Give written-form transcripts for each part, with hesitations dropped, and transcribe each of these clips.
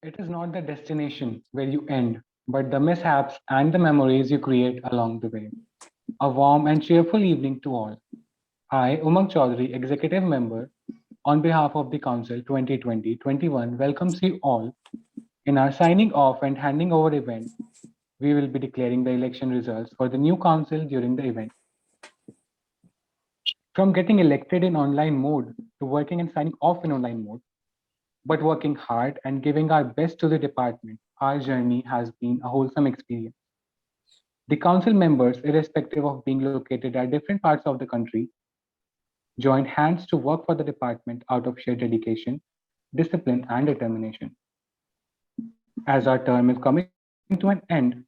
It is not the destination where you end, but the mishaps and the memories you create along the way. A warm and cheerful evening to all. I, Umang Chaudhary, Executive Member, on behalf of the Council 2020-21, welcomes you all. In our signing off and handing over event, we will be declaring the election results for the new council during the event. From getting elected in online mode to working and signing off in online mode, but working hard and giving our best to the department, our journey has been a wholesome experience. The council members, irrespective of being located at different parts of the country, joined hands to work for the department out of sheer dedication, discipline, and determination. As our term is coming to an end,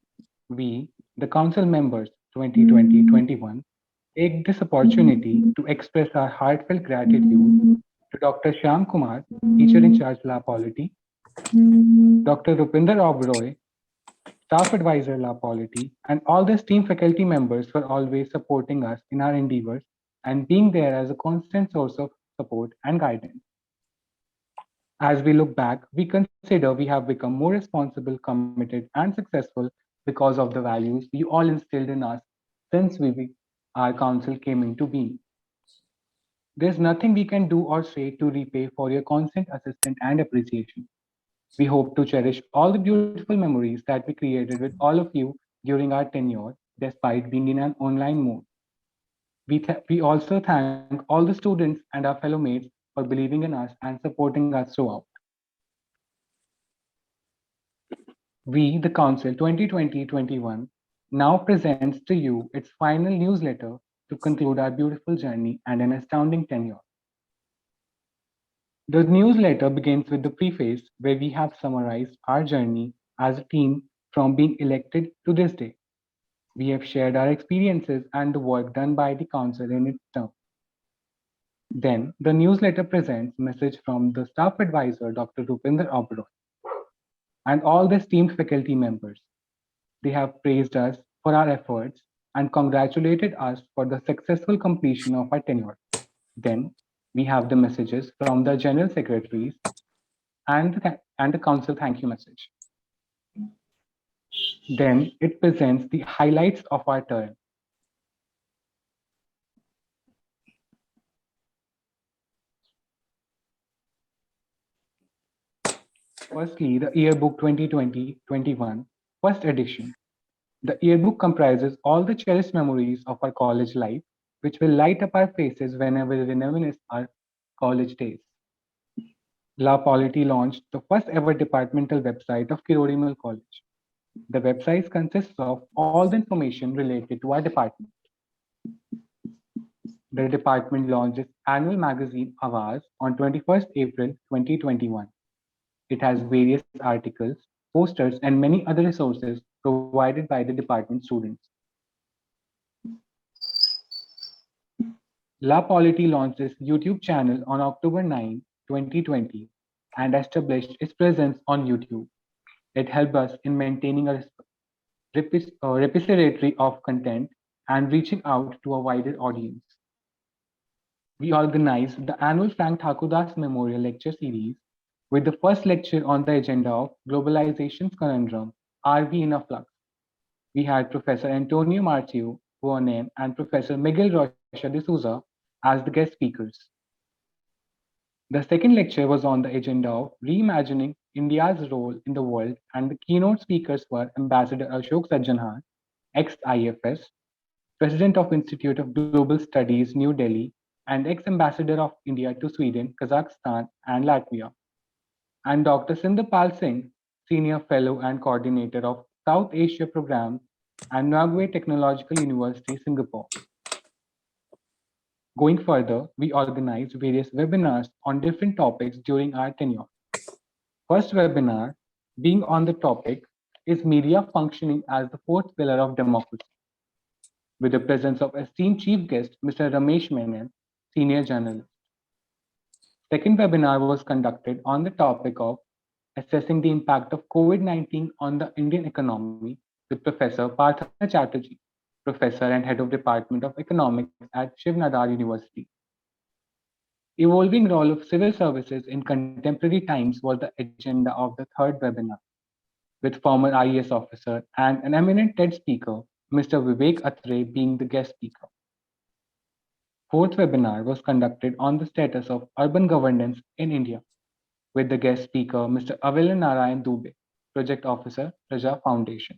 we, the council members 2020-21, take this opportunity to express our heartfelt gratitude to Dr. Shyam Kumar, teacher in charge La Polity, Dr. Rupinder Oberoi, staff advisor La Polity, and all the esteemed faculty members for always supporting us in our endeavors and being there as a constant source of support and guidance. As we look back, we consider we have become more responsible, committed, and successful because of the values you all instilled in us since our council came into being. There's nothing we can do or say to repay for your constant assistance and appreciation. We hope to cherish all the beautiful memories that we created with all of you during our tenure, despite being in an online mode. We also thank all the students and our fellow mates for believing in us and supporting us throughout. We, the Council 2020-21, now presents to you its final newsletter to conclude our beautiful journey and an astounding tenure. The newsletter begins with the preface where we have summarized our journey as a team from being elected to this day. We have shared our experiences and the work done by the Council in its term. Then, the newsletter presents message from the staff advisor, Dr. Rupinder Oberoi, and all the esteemed faculty members. They have praised us for our efforts and congratulated us for the successful completion of our tenure. Then, we have the messages from the general secretaries and the council thank you message. Then, it presents the highlights of our term. Firstly, the Yearbook 2020-21, first edition. The yearbook comprises all the cherished memories of our college life, which will light up our faces whenever we reminisce our college days. La Polity launched the first ever departmental website of Kirodimal College. The website consists of all the information related to our department. The department launched its annual magazine Awaz on 21st April 2021. It has various articles, posters, and many other resources provided by the department students. La Polity launched its YouTube channel on October 9, 2020, and established its presence on YouTube. It helped us in maintaining a repository of content and reaching out to a wider audience. We organized the annual Frank Thakurdas Memorial Lecture Series with the first lecture on the agenda of Globalization's Conundrum, Are We in a Flux? We had Professor Antonio Marcio Bonin and Professor Miguel Rocha de Souza as the guest speakers. The second lecture was on the agenda of reimagining India's role in the world, and the keynote speakers were Ambassador Ashok Sajjanhar, ex-IFS, President of Institute of Global Studies, New Delhi, and ex-ambassador of India to Sweden, Kazakhstan, and Latvia, and Dr. Sindhapal Singh, Senior Fellow and Coordinator of South Asia Program at Nague Technological University, Singapore. Going further, we organized various webinars on different topics during our tenure. First webinar, being on the topic, is media functioning as the fourth pillar of democracy, with the presence of esteemed chief guest, Mr. Ramesh Menon, senior journalist. Second webinar was conducted on the topic of assessing the impact of COVID-19 on the Indian economy with Professor Partha Chatterjee, Professor and Head of Department of Economics at Shiv Nadar University. Evolving role of civil services in contemporary times was the agenda of the third webinar, with former IAS officer and an eminent TED speaker, Mr. Vivek Atre, being the guest speaker. Fourth webinar was conducted on the status of urban governance in India, with the guest speaker, Mr. Avilan Narayan Dubey, Project Officer, Raja Foundation.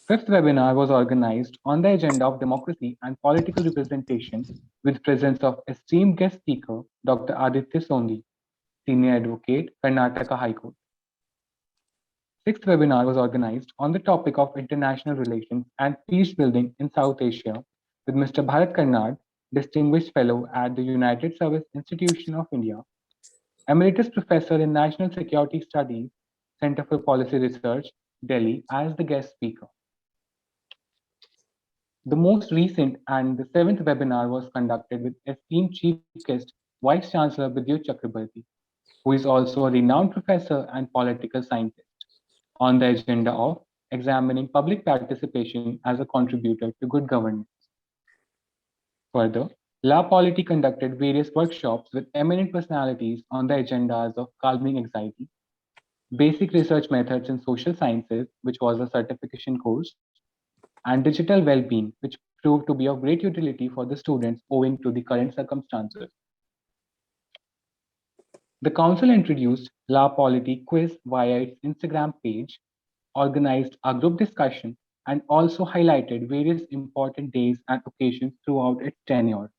Fifth webinar was organized on the agenda of democracy and political representation with presence of esteemed guest speaker, Dr. Aditya Sondi, Senior Advocate, Karnataka High Court. Sixth webinar was organized on the topic of international relations and peace building in South Asia with Mr. Bharat Karnad, Distinguished Fellow at the United Service Institution of India, Emeritus Professor in National Security Studies, Center for Policy Research, Delhi, as the guest speaker. The most recent and the seventh webinar was conducted with esteemed chief guest, Vice Chancellor Vidyut Chakrabarti, who is also a renowned professor and political scientist, on the agenda of examining public participation as a contributor to good governance. Further, La Polity conducted various workshops with eminent personalities on the agendas of calming anxiety, basic research methods in social sciences, which was a certification course, and digital well-being, which proved to be of great utility for the students owing to the current circumstances. The council introduced La Polity quiz via its Instagram page, organized a group discussion, and also highlighted various important days and occasions throughout its tenure.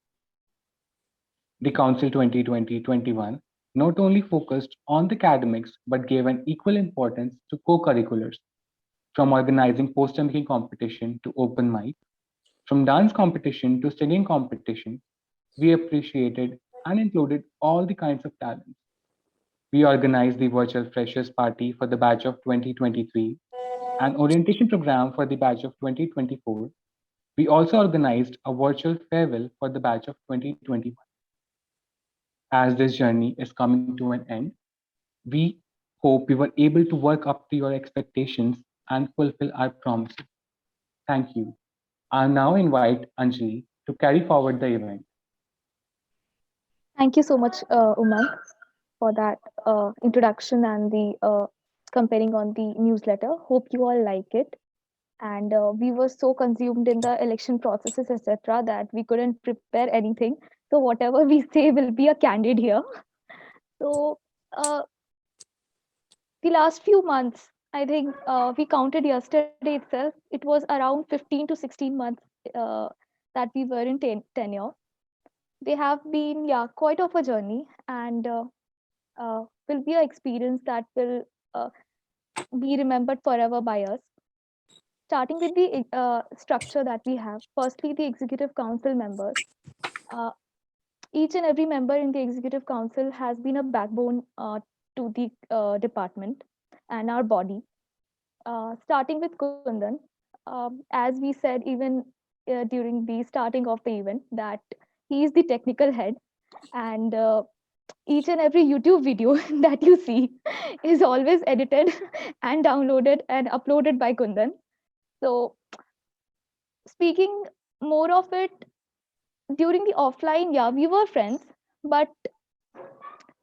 The Council 2020-21 not only focused on the academics but gave an equal importance to co-curriculars, from organizing poster making competition to open mic, from dance competition to singing competition. We appreciated and included all the kinds of talents. We organized the virtual freshers party for the batch of 2023, an orientation program for the batch of 2024. We also organized a virtual farewell for the batch of 2021. As this journey is coming to an end, we hope we were able to work up to your expectations and fulfill our promises. Thank you. I now invite Anjali to carry forward the event. Thank you so much, Umang, for that introduction and the comparing on the newsletter. Hope you all like it. And we were so consumed in the election processes, etc., that we couldn't prepare anything. So whatever we say will be a candid here. So uh, the last few months, I think we counted yesterday itself. It was around 15 to 16 months uh, that we were in tenure. They have been, yeah, quite of a journey, and will be an experience that will uh, be remembered forever by us. Starting with the structure that we have. Firstly, the executive council members. Uh, each and every member in the executive council has been a backbone to the department and our body. Starting with Kundan, as we said even during the starting of the event, that he is the technical head, and each and every YouTube video that you see is always edited and downloaded and uploaded by Kundan. So, speaking more of it, during the offline, yeah, we were friends, but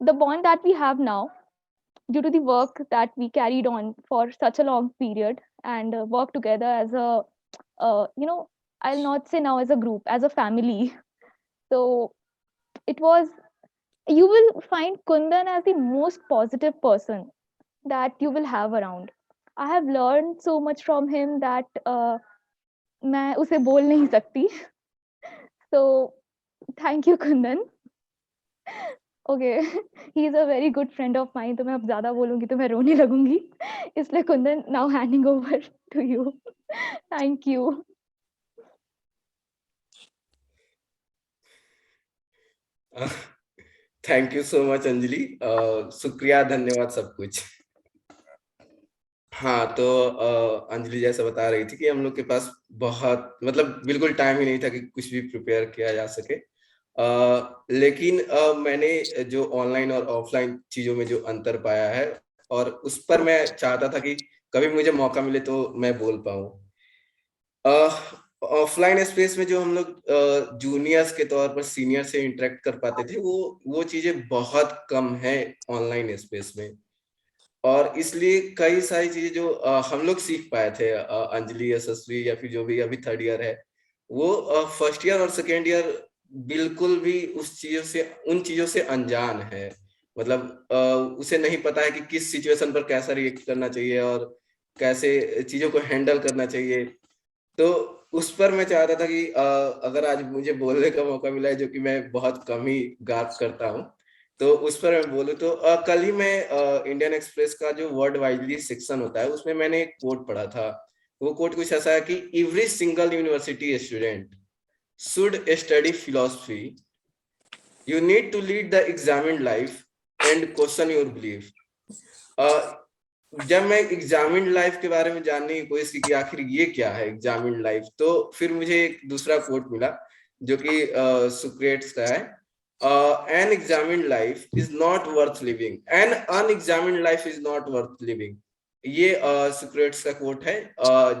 the bond that we have now, due to the work that we carried on for such a long period and work together as a, I'll not say now as a group, as a family. So, it was, you will find Kundan as the most positive person that you will have around. I have learned so much from him that मैं उसे बोल नहीं सकती. So thank you, Kundan. Okay, he is a very good friend of mine. तो मैं अब ज़्यादा बोलूँगी तो मैं रोने लगूंगी. इसलिए Kundan, now handing over to you. Thank you. Thank you so much Anjali. शुक्रिया, धन्यवाद, सब कुछ. हाँ, तो अंजलि जैसा बता रही थी कि हम लोग के पास बहुत, मतलब बिल्कुल टाइम ही नहीं था कि कुछ भी प्रिपेयर किया जा सके. लेकिन मैंने जो ऑनलाइन और ऑफलाइन चीजों में जो अंतर पाया है, और उस पर मैं चाहता था कि कभी मुझे मौका मिले तो मैं बोल पाऊँ. ऑफलाइन स्पेस में जो हम लोग जूनियर्स के तौर पर सीनियर से इंटरेक्ट कर पाते थे, वो चीजें बहुत कम है ऑनलाइन स्पेस में। और इसलिए कई सारी चीजें जो हम लोग सीख पाए थे, अंजलि, यशस्वी या फिर जो भी अभी थर्ड ईयर है, वो फर्स्ट ईयर और सेकेंड ईयर बिल्कुल भी उन चीजों से अनजान है। मतलब उसे नहीं पता है कि किस सिचुएशन पर कैसा रिएक्ट करना चाहिए और कैसे चीजों को हैंडल करना चाहिए। तो उस पर मैं चाहता था कि अगर आज मुझे बोलने का मौका मिला है, जो कि मैं बहुत कम ही गार्प करता हूँ, तो उस पर मैं बोलूँ तो कल ही मैं इंडियन एक्सप्रेस का जो वर्ड वाइडली सेक्शन होता है, उसमें मैंने एक कोट पढ़ा था। वो कोट कुछ ऐसा है कि every single university student should study philosophy, you need to lead the examined life and question your belief. जब मैं एग्जामिन्ड लाइफ के बारे में जानने की कोशिश की कि आखिर ये क्या है एग्जामिन्ड लाइफ, तो फिर मुझे एक दूसरा कोट मिला जो कि सुक्रेट्स का है, an examined life is not worth living, an unexamined life is not worth living. ये सुक्रेट्स का कोट है,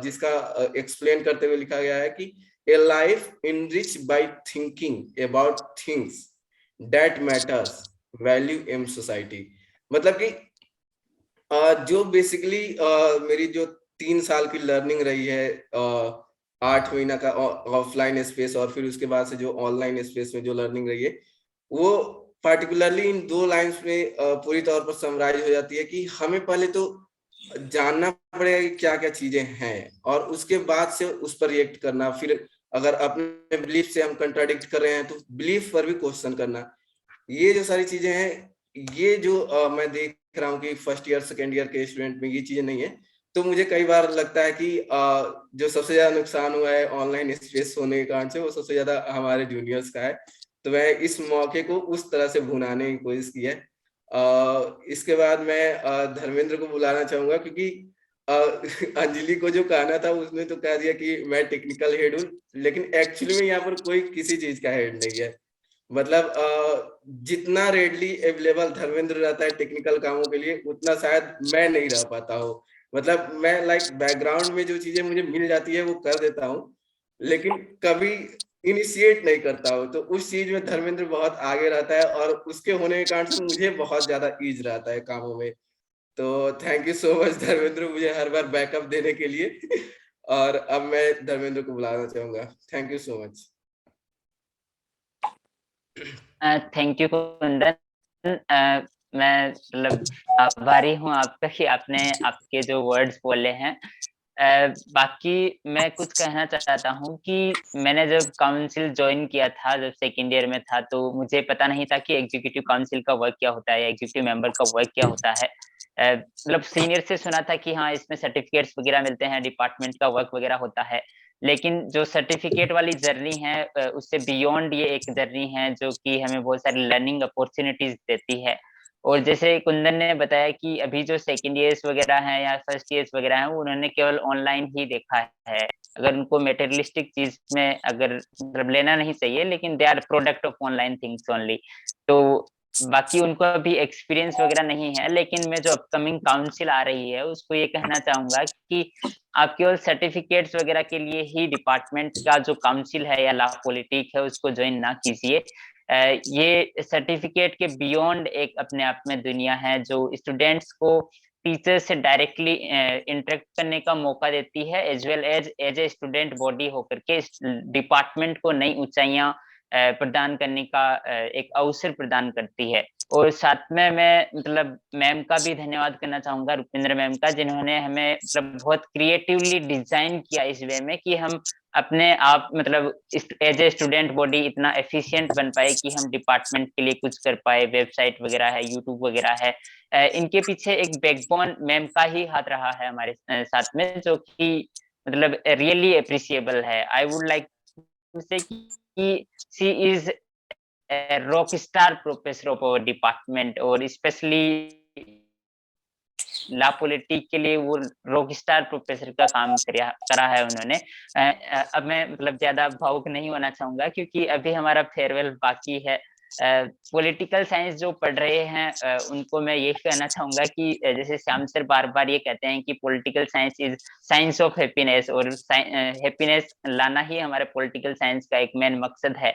जिसका एक्सप्लेन करते हुए लिखा गया है कि ए life enrich by thinking about things that matters value in society. मतलब कि जो बेसिकली मेरी जो 3 साल की लर्निंग रही है, 8 महीना का ऑफलाइन स्पेस और फिर उसके बाद से जो ऑनलाइन स्पेस में जो लर्निंग रही है, वो पार्टिकुलरली इन 2 लाइंस में पूरी तौर पर समराइज हो जाती है कि हमें पहले तो जानना पड़ेगा कि क्या क्या चीजें हैं और उसके बाद से उस पर रिएक्ट करना। फिर अगर अपने बिलीफ से हम कंट्राडिक्ट कर रहे हैं तो बिलीफ पर भी क्वेश्चन करना। ये जो सारी चीजें हैं, ये जो मैं देख रहा हूँ कि फर्स्ट ईयर सेकेंड ईयर के स्टूडेंट में ये चीजें नहीं है। तो मुझे कई बार लगता है कि जो सबसे ज्यादा नुकसान हुआ है ऑनलाइन स्पेस होने के कारण से, वो सबसे ज्यादा हमारे जूनियर्स का है। तो मैं इस मौके को उस तरह से भुनाने की कोशिश की है। इसके बाद मैं धर्मेंद्र को बुलाना चाहूंगा, क्योंकि अंजलि को जो कहना था उसने तो कह दिया कि मैं टेक्निकल हेड हूँ, लेकिन एक्चुअली में यहाँ पर कोई किसी चीज का हेड नहीं है। मतलब जितना रेडली अवेलेबल धर्मेंद्र रहता है टेक्निकल कामों के लिए, उतना शायद मैं नहीं रह पाता हूँ। मतलब मैं लाइक बैकग्राउंड में जो चीजें मुझे मिल जाती है वो कर देता हूँ, लेकिन कभी इनिशिएट नहीं करता हूँ। तो उस चीज में धर्मेंद्र बहुत आगे रहता है और उसके होने के कारण से मुझे बहुत ज्यादा ईज रहता है कामों में। तो thank you so much Dharmendra, मुझे हर बार बैकअप देने के लिए। और अब मैं धर्मेंद्र को बुलाना चाहूंगा। Thank you so much. Thank you Kundan. मैं मतलब आभारी हूँ आपका कि आपने आपके जो वर्ड्स बोले हैं। बाकी मैं कुछ कहना चाहता हूँ कि मैंने जब काउंसिल ज्वाइन किया था, जब सेकेंड ईयर में था, तो मुझे पता नहीं था कि एग्जीक्यूटिव काउंसिल का वर्क क्या होता है, एग्जीक्यूटिव मेंबर का वर्क क्या होता है। मतलब सीनियर से सुना था कि हाँ इसमें सर्टिफिकेट्स वगैरह मिलते हैं, डिपार्टमेंट का वर्क वगैरह होता है, लेकिन जो सर्टिफिकेट वाली जर्नी है उससे बियॉन्ड ये एक जर्नी है जो कि हमें बहुत सारी लर्निंग अपॉर्चुनिटीज देती है। और जैसे कुंदन ने बताया कि अभी जो सेकेंड ईयर्स वगैरह हैं या फर्स्ट ईयर्स वगैरह हैं, उन्होंने केवल ऑनलाइन ही देखा है। अगर उनको मेटेरियलिस्टिक चीज में अगर मतलब लेना नहीं चाहिए, लेकिन they are product of online things only. तो बाकी उनको अभी एक्सपीरियंस वगैरह नहीं है, लेकिन मैं जो अपकमिंग काउंसिल आ रही है उसको ये कहना चाहूंगा कि आप केवल सर्टिफिकेट्स वगैरह के लिए ही डिपार्टमेंट का जो काउंसिल है या लॉ पॉलिटिक है उसको ज्वाइन ना कीजिए। ये सर्टिफिकेट के बियॉन्ड एक अपने आप में दुनिया है जो स्टूडेंट्स को टीचर से डायरेक्टली इंटरेक्ट करने का मौका देती है, as well as a student body होकर के डिपार्टमेंट को नई ऊंचाइयां प्रदान करने का एक अवसर प्रदान करती है। और साथ में मैं मतलब मैम का भी धन्यवाद करना चाहूंगा, रुपिंदर मैम का, जिन्होंने हमें मतलब बहुत क्रिएटिवली डिजाइन किया इस वे में कि हम अपने आप मतलब एज ए स्टूडेंट बॉडी इतना एफिशिएंट बन पाए कि हम डिपार्टमेंट के लिए कुछ कर पाए। वेबसाइट वगैरह है, यूट्यूब वगैरह है, इनके पीछे एक बैकबोन मैम का ही हाथ रहा है हमारे साथ में, जो कि मतलब रियली अप्रिशिएबल है। आई वुड लाइक टू से कि she is rock star professor of our department, और स्पेशली ला पॉलिटिक के लिए वो रॉक स्टार प्रोफेसर का काम करा है उन्होंने। अब मैं मतलब ज्यादा भावुक नहीं होना चाहूंगा क्योंकि अभी हमारा फेयरवेल बाकी है। पॉलिटिकल साइंस जो पढ़ रहे हैं उनको मैं यही कहना चाहूंगा कि जैसे श्याम सर बार बार ये कहते हैं कि political science is science of happiness, और हैप्पीनेस लाना ही हमारे पॉलिटिकल साइंस का एक मेन मकसद है।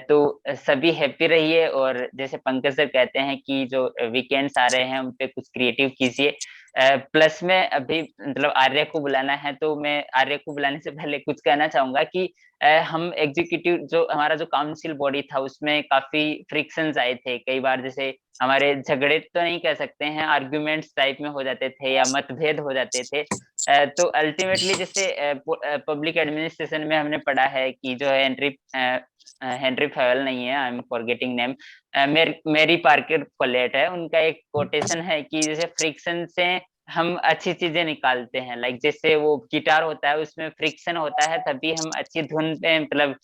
तो सभी हैप्पी रहिए, और जैसे पंकज सर कहते हैं कि जो वीकेंड्स आ रहे हैं उन पे कुछ क्रिएटिव कीजिए। प्लस में अभी मतलब आर्य को बुलाना है, तो मैं आर्य को बुलाने से पहले कुछ कहना चाहूंगा कि हम एग्जीक्यूटिव जो हमारा जो काउंसिल बॉडी था उसमें काफी फ्रिक्शंस आए थे कई बार, जैसे हमारे झगड़े तो नहीं कह सकते हैं, आर्ग्यूमेंट्स टाइप में हो जाते थे या मतभेद हो जाते थे। तो अल्टीमेटली जैसे पब्लिक एडमिनिस्ट्रेशन में हमने पढ़ा है कि जो है हेनरी फेवल नहीं है, आई एम फॉरगेटिंग नेम, मेरी पार्कर फोलेट है, उनका एक कोटेशन है कि जैसे फ्रिक्शन से हम अच्छी चीजें निकालते हैं। लाइक जैसे वो गिटार होता है उसमें फ्रिक्शन होता है, तभी हम अच्छी धुन पे मतलब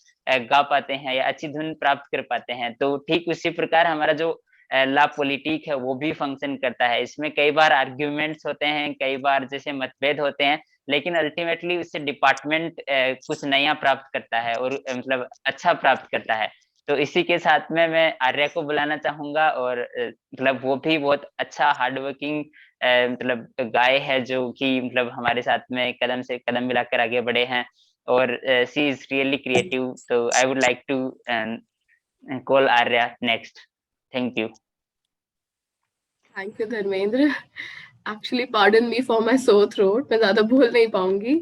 गा पाते हैं या अच्छी धुन प्राप्त कर पाते हैं। तो ठीक उसी प्रकार हमारा जो ला पॉलिटिक है वो भी फंक्शन करता है। इसमें कई बार आर्ग्यूमेंट्स होते हैं, कई बार जैसे मतभेद होते हैं, लेकिन अल्टीमेटली उससे डिपार्टमेंट कुछ नया प्राप्त करता है और मतलब अच्छा प्राप्त करता है। तो इसी के साथ में मैं आर्या को बुलाना चाहूंगा, और मतलब वो भी बहुत अच्छा हार्ड वर्किंग मतलब गाय है जो कि मतलब हमारे साथ में कदम से कदम मिलाकर आगे बढ़े हैं, और सी इज रियली क्रिएटिव। तो I would like to call Arya next. Thank you. Thank you Dharmendra. Actually pardon me for my sore throat, मैं ज्यादा बोल नहीं पाऊंगी,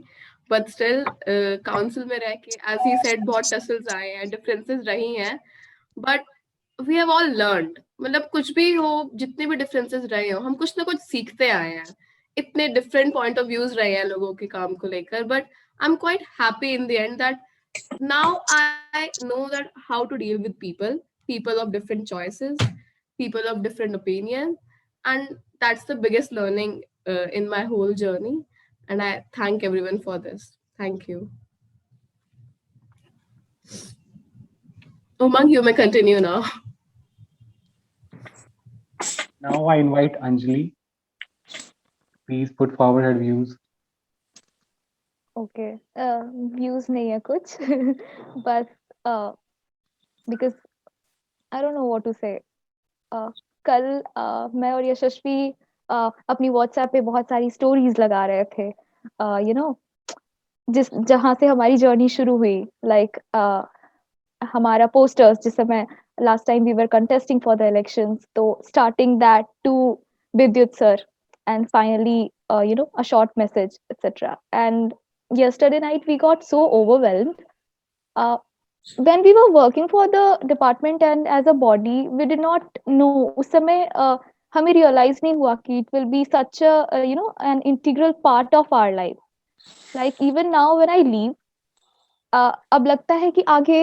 बट स्टिल काउंसिल में रह के एज ही सेड बहुत टसल्स आए हैं, डिफरेंसेस रही हैं, but we have all learned. मतलब कुछ भी हो, जितने भी डिफरेंसेस रहे हो, हम कुछ ना कुछ सीखते आए हैं। इतने डिफरेंट पॉइंट ऑफ व्यूज रहे हैं लोगों के काम को लेकर, but I am quite happy in the end that now I know that how to deal with people of different choices, people of different opinions, and that's the biggest learning in my whole journey, and I thank everyone for this. Thank you. Umang, you may continue now. Now I invite Anjali. Please put forward her views. Okay, views नहीं है कुछ, but because I don't know what to say. कल मैं और यशस्वी अपनी WhatsApp पे बहुत सारी स्टोरीज लगा रहे थे, यू नो, जहां से हमारी जर्नी शुरू हुई, लाइक हमारा पोस्टर्स जिस समय last time we were contesting for the elections, तो starting that to Vidyut sir, and finally you know, a short message, etc. And yesterday night we got so overwhelmed. When we were working for the department and as a body, we did not know, उस समय हमें realize नहीं हुआ कि it will be such a you know, an integral part of our life. Like even now when I leave, अब लगता है कि आगे,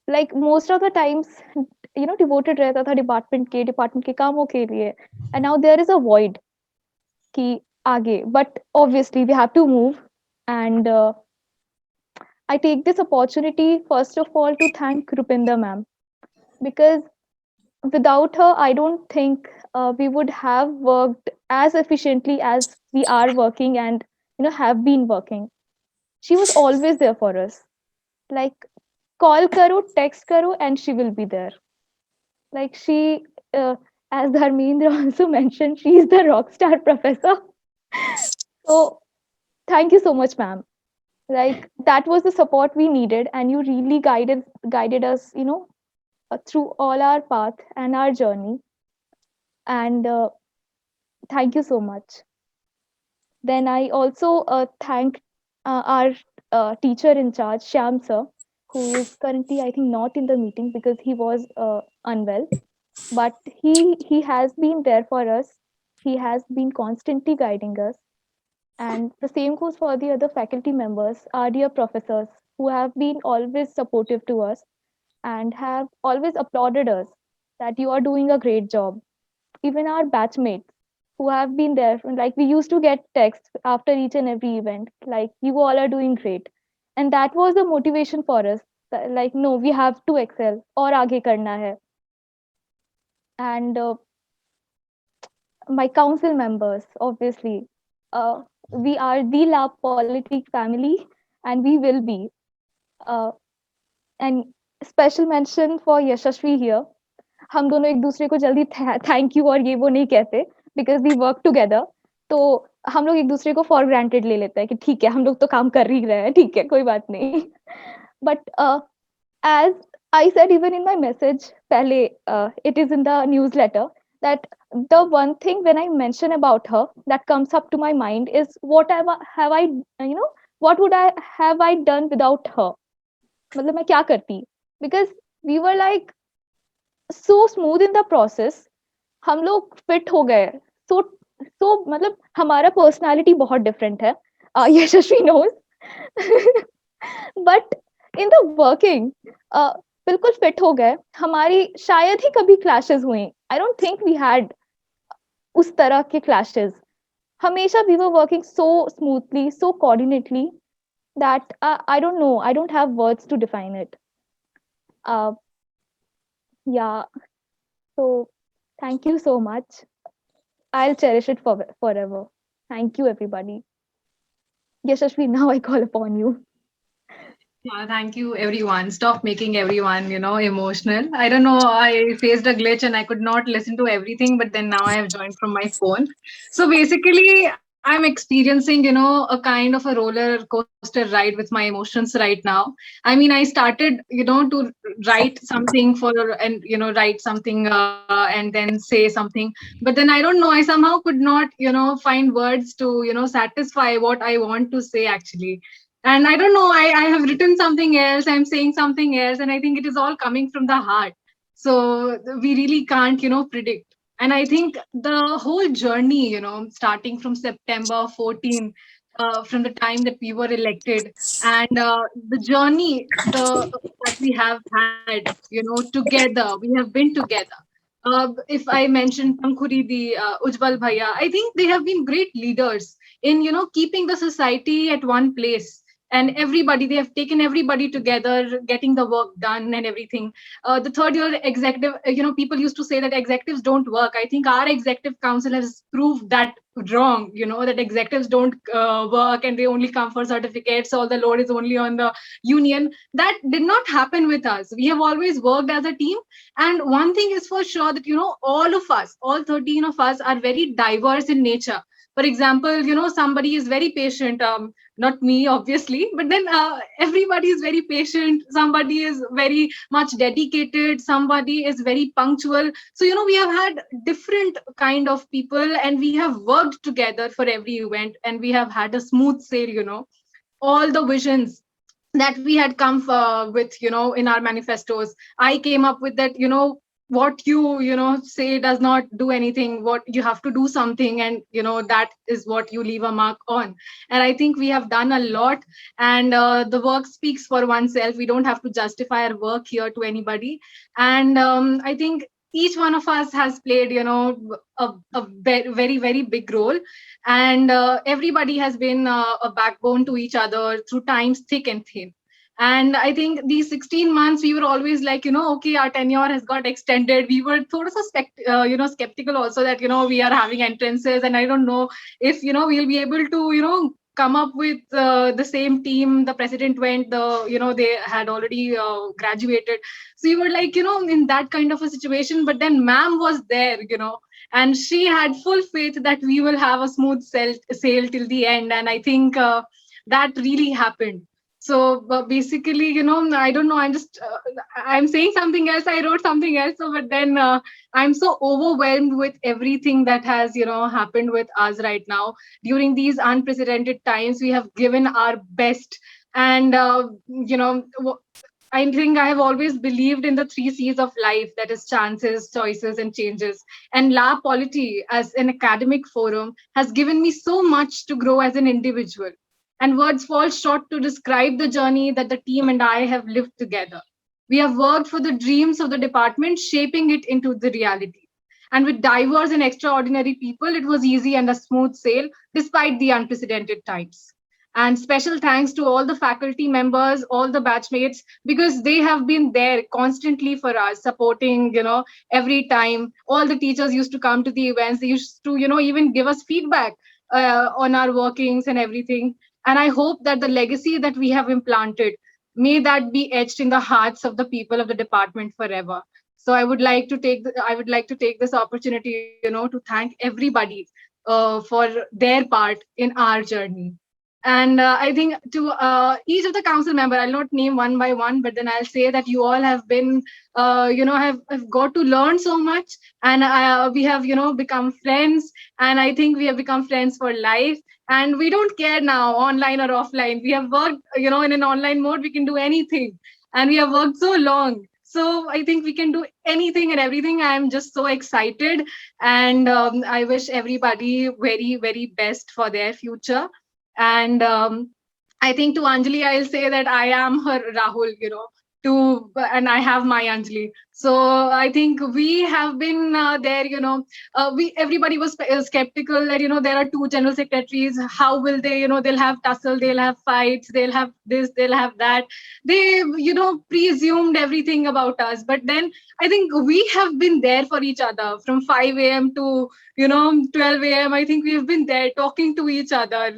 like most of the times, you know, devoted रहता था डिपार्टमेंट के कामों के लिए, and now there is a void कि आगे, but obviously we have to move. And I take this opportunity first of all to thank Rupinder ma'am, because without her I don't think we would have worked as efficiently as we are working and, you know, have been working. She was always there for us, like call karo, text karo, and she will be there. Like she, as Dharmendra also mentioned, she is the rock star professor. So thank you so much ma'am. Like that was the support we needed, and you really guided us, you know, through all our path and our journey. And thank you so much. Then I also thank our teacher in charge, Shyam sir, who is currently I think not in the meeting because he was unwell, but he has been there for us. He has been constantly guiding us. And the same goes for the other faculty members, our dear professors, who have been always supportive to us and have always applauded us that you are doing a great job. Even our batchmates who have been there, like we used to get texts after each and every event, like you all are doing great. And that was the motivation for us. Like, no, we have to excel or aage karna hai. And my council members, obviously, we are the La Politic family, and we will be. And special mention for Yashashvi here. हम दोनों एक दूसरे को जल्दी thank you और ये वो नहीं कहते, बिकॉज वी वर्क टुगेदर। तो हम लोग एक दूसरे को फॉर ग्रांटेड ले लेते हैं कि ठीक है हम लोग तो काम कर ही रहे हैं, ठीक है कोई बात नहीं। But as I said even in my message pehle, it is in the newsletter that the one thing when I mention about her that comes up to my mind is what have I what would I have I done without her, मतलब मैं क्या करती, because we were like so smooth in the process, हम लोग fit हो गए, so मतलब हमारा पर्सनालिटी बहुत डिफरेंट है, Yashasvi knows but in the working बिल्कुल फिट हो गए, हमारी शायद ही कभी क्लैशेस हुए, I don't think we had उस तरह के क्लैशेस, हमेशा we were working so smoothly so coordinately that I don't know, I don't have words to define it. Yeah, so thank you so much, I'll cherish it forever. Thank you everybody. Yashashvi, now I call upon you. Yeah, thank you, everyone. Stop making everyone, emotional. I don't know. I faced a glitch and I could not listen to everything, but then now I have joined from my phone. So basically, I'm experiencing, a kind of a roller coaster ride with my emotions right now. I mean, I started, to write something write something and then say something. But then I don't know, I somehow could not, find words to, satisfy what I want to say actually. And I don't know, I have written something else, I'm saying something else, and I think it is all coming from the heart. So we really can't, predict. And I think the whole journey, starting from September 14, from the time that we were elected, and the journey that we have had, together, we have been together. If I mention Pankhuri, the Ujjwal Bhaiya, I think they have been great leaders in, keeping the society at one place. And everybody, they have taken everybody together, getting the work done and everything. The third year executive, people used to say that executives don't work. I think our executive council has proved that wrong, that executives don't work and they only come for certificates. All the load is only on the union. That did not happen with us. We have always worked as a team. And one thing is for sure that, all of us, all 13 of us are very diverse in nature. For example, somebody is very patient, not me, obviously, but then everybody is very patient. Somebody is very much dedicated. Somebody is very punctual. So, we have had different kind of people and we have worked together for every event and we have had a smooth sail, all the visions that we had come with, in our manifestos. I came up with that, what you say does not do anything, what you have to do something, and that is what you leave a mark on. And I think we have done a lot, and the work speaks for oneself. We don't have to justify our work here to anybody. And I think each one of us has played a very, very big role, and everybody has been a backbone to each other through times thick and thin. And I think these 16 months, we were always like, okay, our tenure has got extended. We were skeptical also that, we are having entrances. And I don't know if, we'll be able to, come up with the same team. The president went, they had already graduated. So we were like, in that kind of a situation. But then ma'am was there, and she had full faith that we will have a smooth sail till the end. And I think that really happened. So basically, I don't know, I'm saying something else, I wrote something else. So, but then I'm so overwhelmed with everything that has, happened with us right now. During these unprecedented times, we have given our best. And, I think I have always believed in the 3 C's of life, that is chances, choices, and changes. And La Polity as an academic forum has given me so much to grow as an individual. And words fall short to describe the journey that the team and I have lived together. We have worked for the dreams of the department, shaping it into the reality. And with diverse and extraordinary people, it was easy and a smooth sail despite the unprecedented times. And special thanks to all the faculty members, all the batchmates, because they have been there constantly for us, supporting, every time. All the teachers used to come to the events. They used to, even give us feedback on our workings and everything. And I hope that the legacy that we have implanted, may that be etched in the hearts of the people of the department forever. So I would like to take this opportunity, to thank everybody for their part in our journey. And I think to each of the council member, I'll not name one by one, but then I'll say that you all have been, have got to learn so much, and we have, become friends, and I think we have become friends for life. And we don't care now, online or offline. We have worked, in an online mode, we can do anything, and we have worked so long. So I think we can do anything and everything. I'm just so excited, and I wish everybody very, very best for their future. And I think to Anjali, I'll say that I am her Rahul, and I have my Anjali. So I think we have been there, everybody was skeptical that, there are two general secretaries. How will they, they'll have tussle, they'll have fights, they'll have this, they'll have that. They, presumed everything about us. But then I think we have been there for each other from 5 a.m. to, 12 a.m. I think we've been there talking to each other,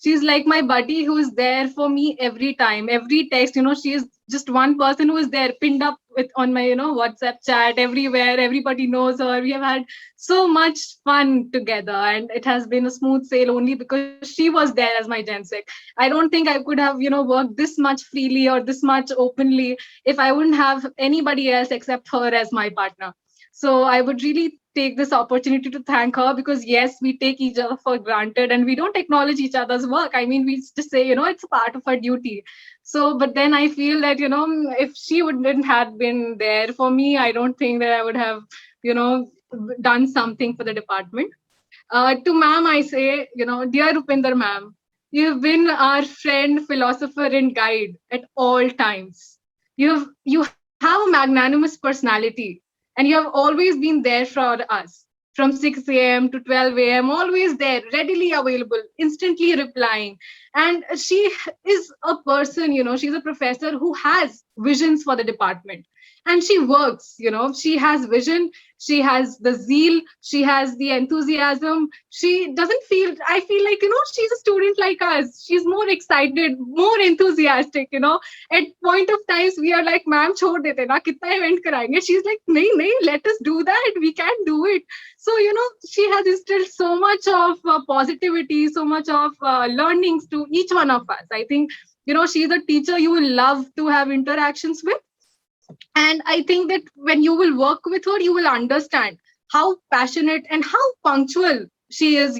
She's like my buddy who is there for me every time, every text, she is just one person who is there pinned up on my, WhatsApp chat everywhere. Everybody knows her. We have had so much fun together, and it has been a smooth sail only because she was there as my GenSec. I don't think I could have, worked this much freely or this much openly if I wouldn't have anybody else except her as my partner. So I would really take this opportunity to thank her, because yes, we take each other for granted and we don't acknowledge each other's work. I mean, we just say, it's a part of our duty. So, but then I feel that, if she wouldn't have been there for me, I don't think that I would have, done something for the department. To ma'am, I say, dear Rupinder ma'am, you've been our friend, philosopher, and guide at all times. You have a magnanimous personality, and you have always been there for us from 6 a.m. to 12 a.m., always there, readily available, instantly replying. And she is a person, she's a professor who has visions for the department. And she works, she has vision, she has the zeal, she has the enthusiasm. She doesn't feel, I feel like, she's a student like us. She's more excited, more enthusiastic, At point of times, we are like, ma'am, chhod dete na, kitna event karayenge? She's like, nahi, let us do that. We can do it. So, she has instilled so much of positivity, so much of learnings to each one of us. I think, she's a teacher you will love to have interactions with. And I think that when you will work with her, you will understand how passionate and how punctual she is,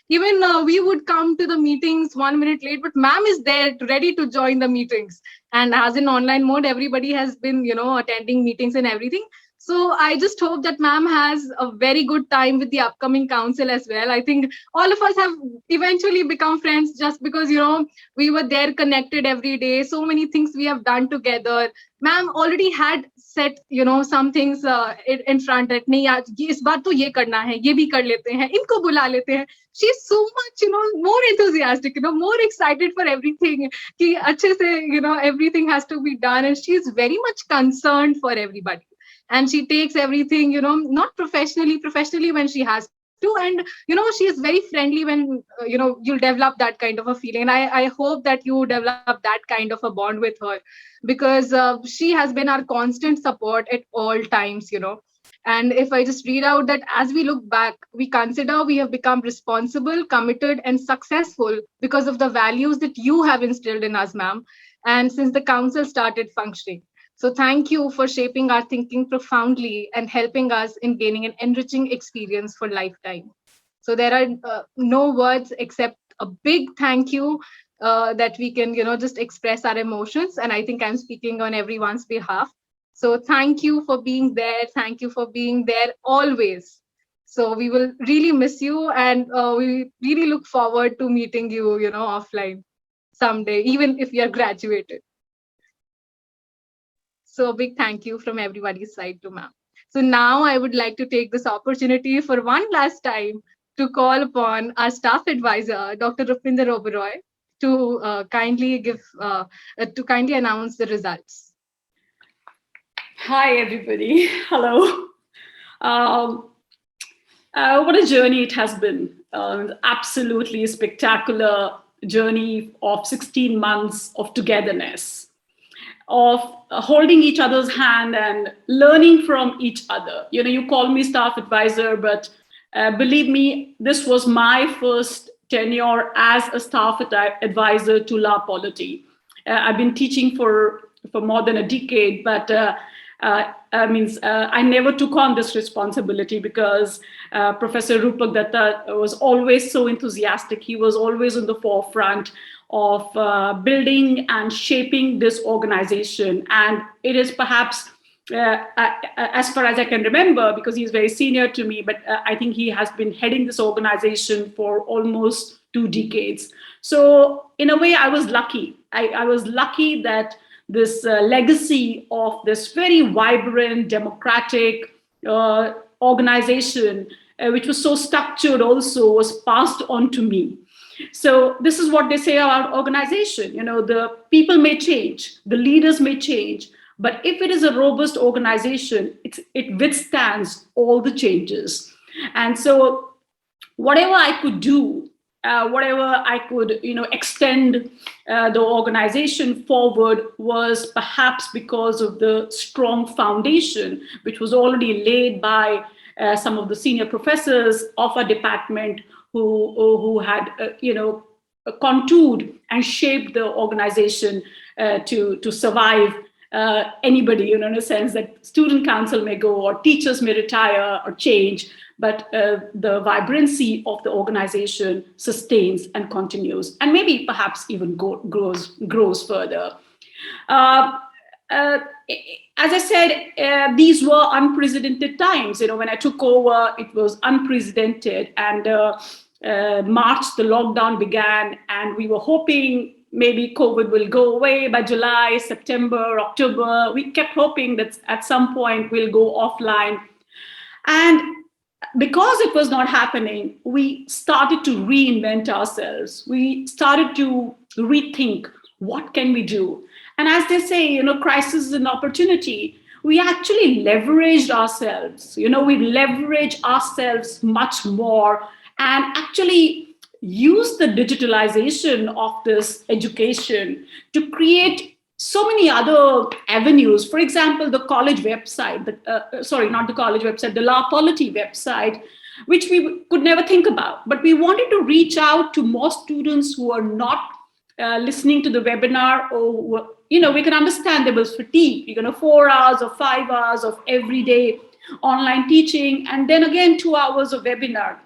Even we would come to the meetings 1 minute late, but ma'am is there ready to join the meetings. And as in online mode, everybody has been, attending meetings and everything. So I just hope that ma'am has a very good time with the upcoming council as well. I think all of us have eventually become friends just because, we were there connected every day. So many things we have done together. Ma'am already had set, some things in front that nahi aaj is baar to ye karna hai, ye bhi kar lete hain, inko bula lete hain. She's so much, more enthusiastic, more excited for everything. Ki achhe se, everything has to be done, and she's very much concerned for everybody. And she takes everything, not professionally when she has to. And, she is very friendly when, you'll develop that kind of a feeling. And I hope that you develop that kind of a bond with her, because she has been our constant support at all times, And if I just read out that as we look back, we consider we have become responsible, committed, and successful because of the values that you have instilled in us, ma'am. And since the council started functioning. So thank you for shaping our thinking profoundly and helping us in gaining an enriching experience for lifetime. So there are no words except a big thank you that we can, just express our emotions. And I think I'm speaking on everyone's behalf. So thank you for being there. Thank you for being there always. So we will really miss you, and we really look forward to meeting you, offline someday, even if you're graduated. So a big thank you from everybody's side to ma'am. So now I would like to take this opportunity for one last time to call upon our staff advisor, Dr. Rupinder Oberoi, to kindly announce the results. Hi, everybody. Hello. What a journey it has been. Absolutely spectacular journey of 16 months of togetherness. of holding each other's hand and learning from each other. You know, you call me staff advisor, but believe me, this was my first tenure as a staff advisor to La Polity. I've been teaching for more than a decade, but I never took on this responsibility because Professor Rupak Datta was always so enthusiastic. He was always in the forefront of building and shaping this organization. And it is perhaps, as far as I can remember, because he's very senior to me, but I think he has been heading this organization for almost 2 decades. So in a way, I was lucky. I was lucky that this legacy of this very vibrant, democratic organization, which was so structured also, was passed on to me. So this is what they say about organization. You know, the people may change, the leaders may change, but if it is a robust organization, it withstands all the changes. And so whatever I could do, whatever I could, extend the organization forward was perhaps because of the strong foundation, which was already laid by some of the senior professors of our department who had, contoured and shaped the organization to survive anybody, in a sense that student council may go or teachers may retire or change, but the vibrancy of the organization sustains and continues, and maybe perhaps even grows further. As I said, these were unprecedented times. When I took over, it was unprecedented, and March, the lockdown began, and we were hoping maybe COVID will go away by July, September, October. We kept hoping that at some point we'll go offline. And because it was not happening, we started to reinvent ourselves. We started to rethink, what can we do? And as they say, crisis is an opportunity. We actually leveraged ourselves. We leverage ourselves much more and actually use the digitalization of this education to create so many other avenues. For example, the college website, the La Polity website, which we could never think about. But we wanted to reach out to more students who are not listening to the webinar, or, we can understand there was fatigue, 4 hours or 5 hours of everyday online teaching, and then again 2 hours of webinar.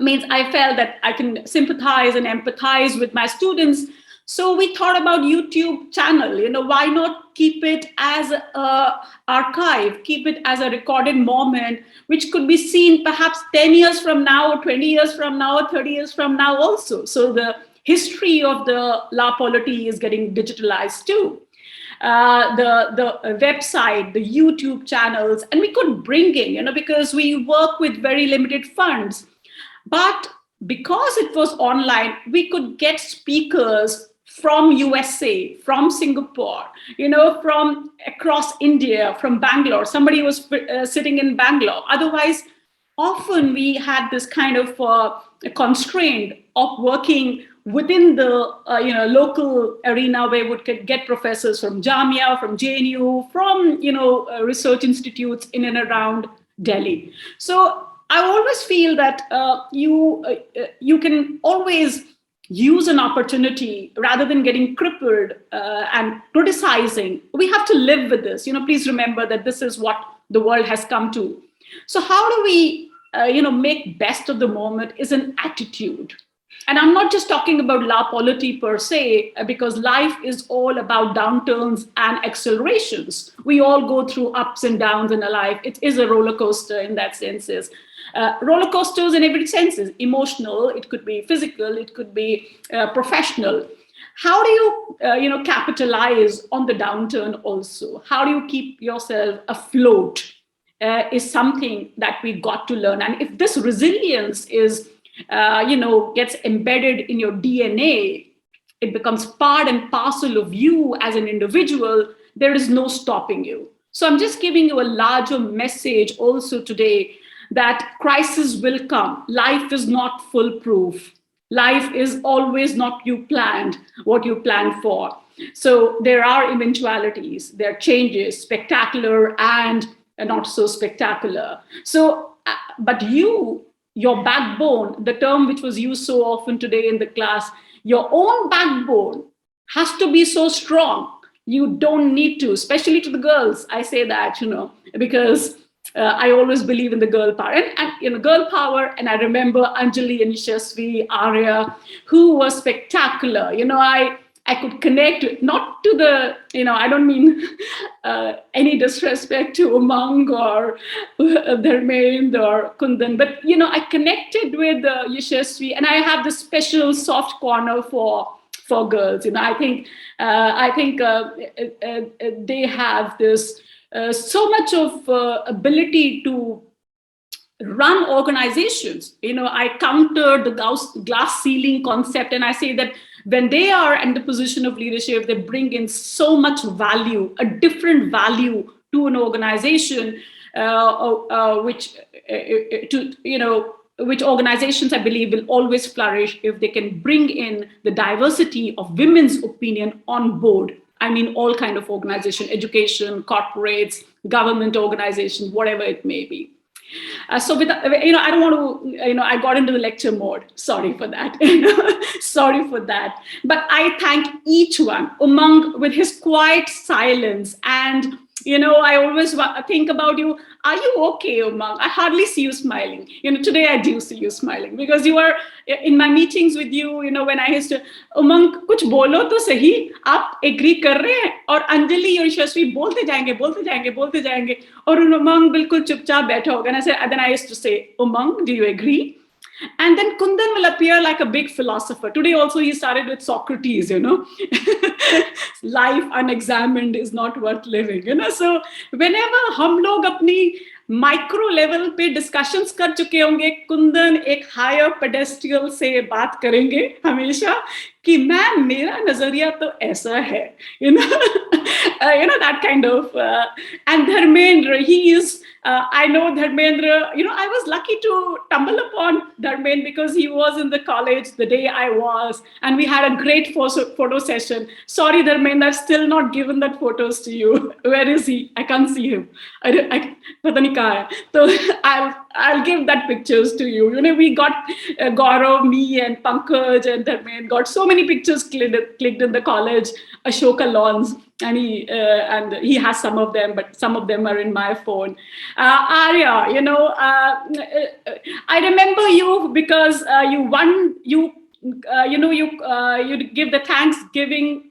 I felt that I can sympathize and empathize with my students. So we thought about YouTube channel, why not keep it as an archive, keep it as a recorded moment, which could be seen perhaps 10 years from now, or 20 years from now, or 30 years from now also. So the history of the La Polity is getting digitalized too. The website, the YouTube channels, and we could bring in, because we work with very limited funds. But because it was online, we could get speakers from USA, from Singapore, from across India, from Bangalore. Somebody was sitting in Bangalore. Otherwise, often we had this kind of constraint of working within the local arena, where we could get professors from Jamia, from JNU, from research institutes in and around Delhi. So I always feel that you can always use an opportunity rather than getting crippled and criticizing. We have to live with this. Please remember that this is what the world has come to. So how do we, make best of the moment is an attitude. And I'm not just talking about La Polity per se, because life is all about downturns and accelerations. We all go through ups and downs in our life. It is a roller coaster in that sense. Roller coasters in every sense, emotional, it could be physical, it could be professional. How do you, capitalize on the downturn also? How do you keep yourself afloat is something that we got to learn. And if this resilience is, gets embedded in your DNA, it becomes part and parcel of you as an individual, there is no stopping you. So I'm just giving you a larger message also today that crisis will come. Life is not foolproof. Life is always not what you planned for. So there are eventualities, there are changes, spectacular and not so spectacular. So, but your backbone, the term which was used so often today in the class, your own backbone has to be so strong. You don't need to, especially to the girls. I say that, because I always believe in the girl power and girl power. And I remember Anjali and Yashasvi, Arya, who was spectacular. I could connect, not to the, I don't mean any disrespect to Umang or Dharmendra or Kundan, but, I connected with Yashasvi, and I have this special soft corner for girls. I think they have this so much of ability to run organizations. I counter the glass ceiling concept, and I say that when they are in the position of leadership, they bring in so much value, a different value to an organization, which organizations, I believe, will always flourish if they can bring in the diversity of women's opinion on board. I mean, all kind of organization, education, corporates, government organizations, whatever it may be. So with, I don't want to, I got into the lecture mode. Sorry for that. Sorry for that. But I thank each one. Umang, with his quiet silence, and I always think about you. Are you okay, Umang? I hardly see you smiling. Today I do see you smiling, because you are in my meetings with you. When I used to, Umang, कुछ बोलो तो सही. आप agree कर रहे हैं, और अंजलि और यशस्वी बोलते जाएंगे, और Umang बिल्कुल चुपचाप बैठा होगा. And then I used to say, Umang, do you agree? And then Kundan will appear like a big philosopher. Today also he started with Socrates, Life unexamined is not worth living, So whenever हम लोग अपनी micro level पे discussions कर चुके होंगे, कुंदन एक higher पेडेस्ट्रियल से बात करेंगे हमेशा कि मैम मेरा नजरिया तो ऐसा है, that kind of. And Dharmendra, he is. I know Dharmendra, I was lucky to stumble upon Dharmendra because he was in the college the day I was, and we had a great photo session. Sorry, Dharmendra, I've still not given that photos to you. Where is he? I can't see him. So I'll give that pictures to you. We got Gaurav, me, and Pankaj and Dharmendra got so many pictures clicked in the college Ashoka lawns. And he has some of them, but some of them are in my phone. Arya, I remember you because you won. You give the Thanksgiving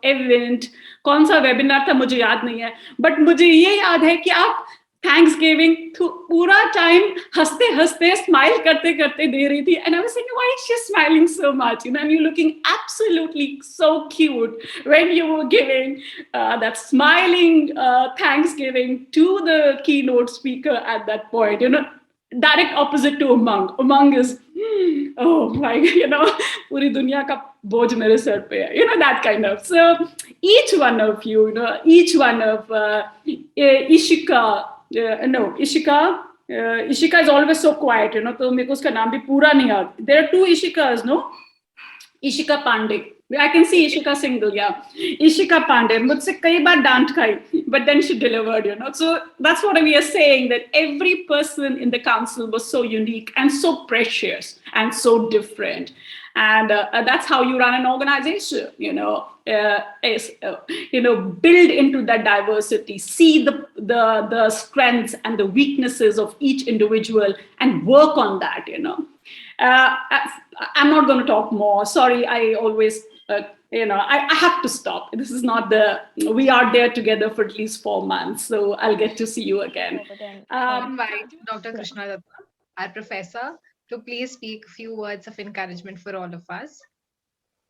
event. कौन सा webinar था मुझे याद नहीं है, but मुझे ये याद है कि आप Thanksgiving पूरा time हंसते smile करते दे रही थी, and I was thinking, why is she smiling so much? And you're looking absolutely so cute when you were giving that smiling Thanksgiving to the keynote speaker at that point. Direct opposite to Umang. Umang is, oh my, पूरी दुनिया का बोझ मेरे sir पे है, that kind of. So each one of you, each one of Ishika. Ishika is always so quiet, तो मेरे को उसका नाम भी पूरा नहीं याद. There are two Ishikas, no? Ishika Pandey. I can see Ishika single, yeah. Ishika Pandey. मुझसे कई बार डांट खाई, but then she delivered, So that's what we are saying, that every person in the council was so unique and so precious and so different. And that's how you run an organization, build into that diversity, see the strengths and the weaknesses of each individual and work on that, I'm not going to talk more. Sorry, I always, I have to stop. This is not we are there together for at least 4 months. So I'll get to see you again. Invite Dr. Krishna Datta, our professor, to please speak a few words of encouragement for all of us.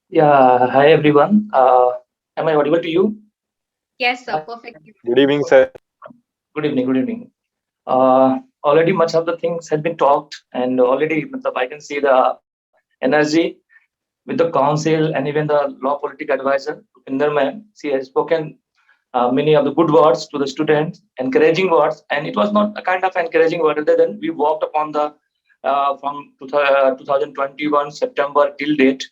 Yeah, hi everyone. Am I audible to you? Yes, sir. Perfect. Good evening, sir. Good evening. Already much of the things have been talked, and already I can see the energy with the council and even the law political advisor, Rupinder ma'am. She has spoken many of the good words to the students, encouraging words, and it was not a kind of encouraging word, other than we walked upon the from 2021 September till date,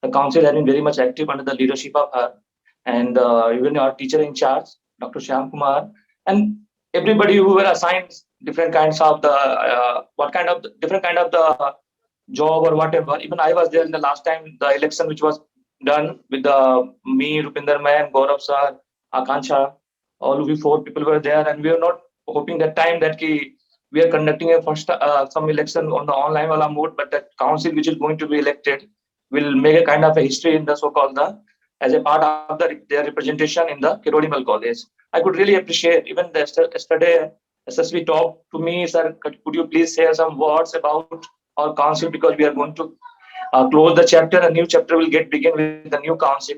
the council has been very much active under the leadership of her, and even our teacher in charge, Dr. Shyam Kumar, and everybody who were assigned different kinds of the different kind of the job or whatever. Even I was there in the last time the election which was done with me, Rupinder Main, Gaurav sir, Akansha, all of we 4 people were there, and we were not hoping that time that we are conducting a first some election on the online wala mode, but that council which is going to be elected will make a kind of a history in the so-called as a part of their representation in the Kirodimal College. I could really appreciate even yesterday SSV talked to me, sir, could you please share some words about our council, because we are going to close the chapter, a new chapter will begin with the new council.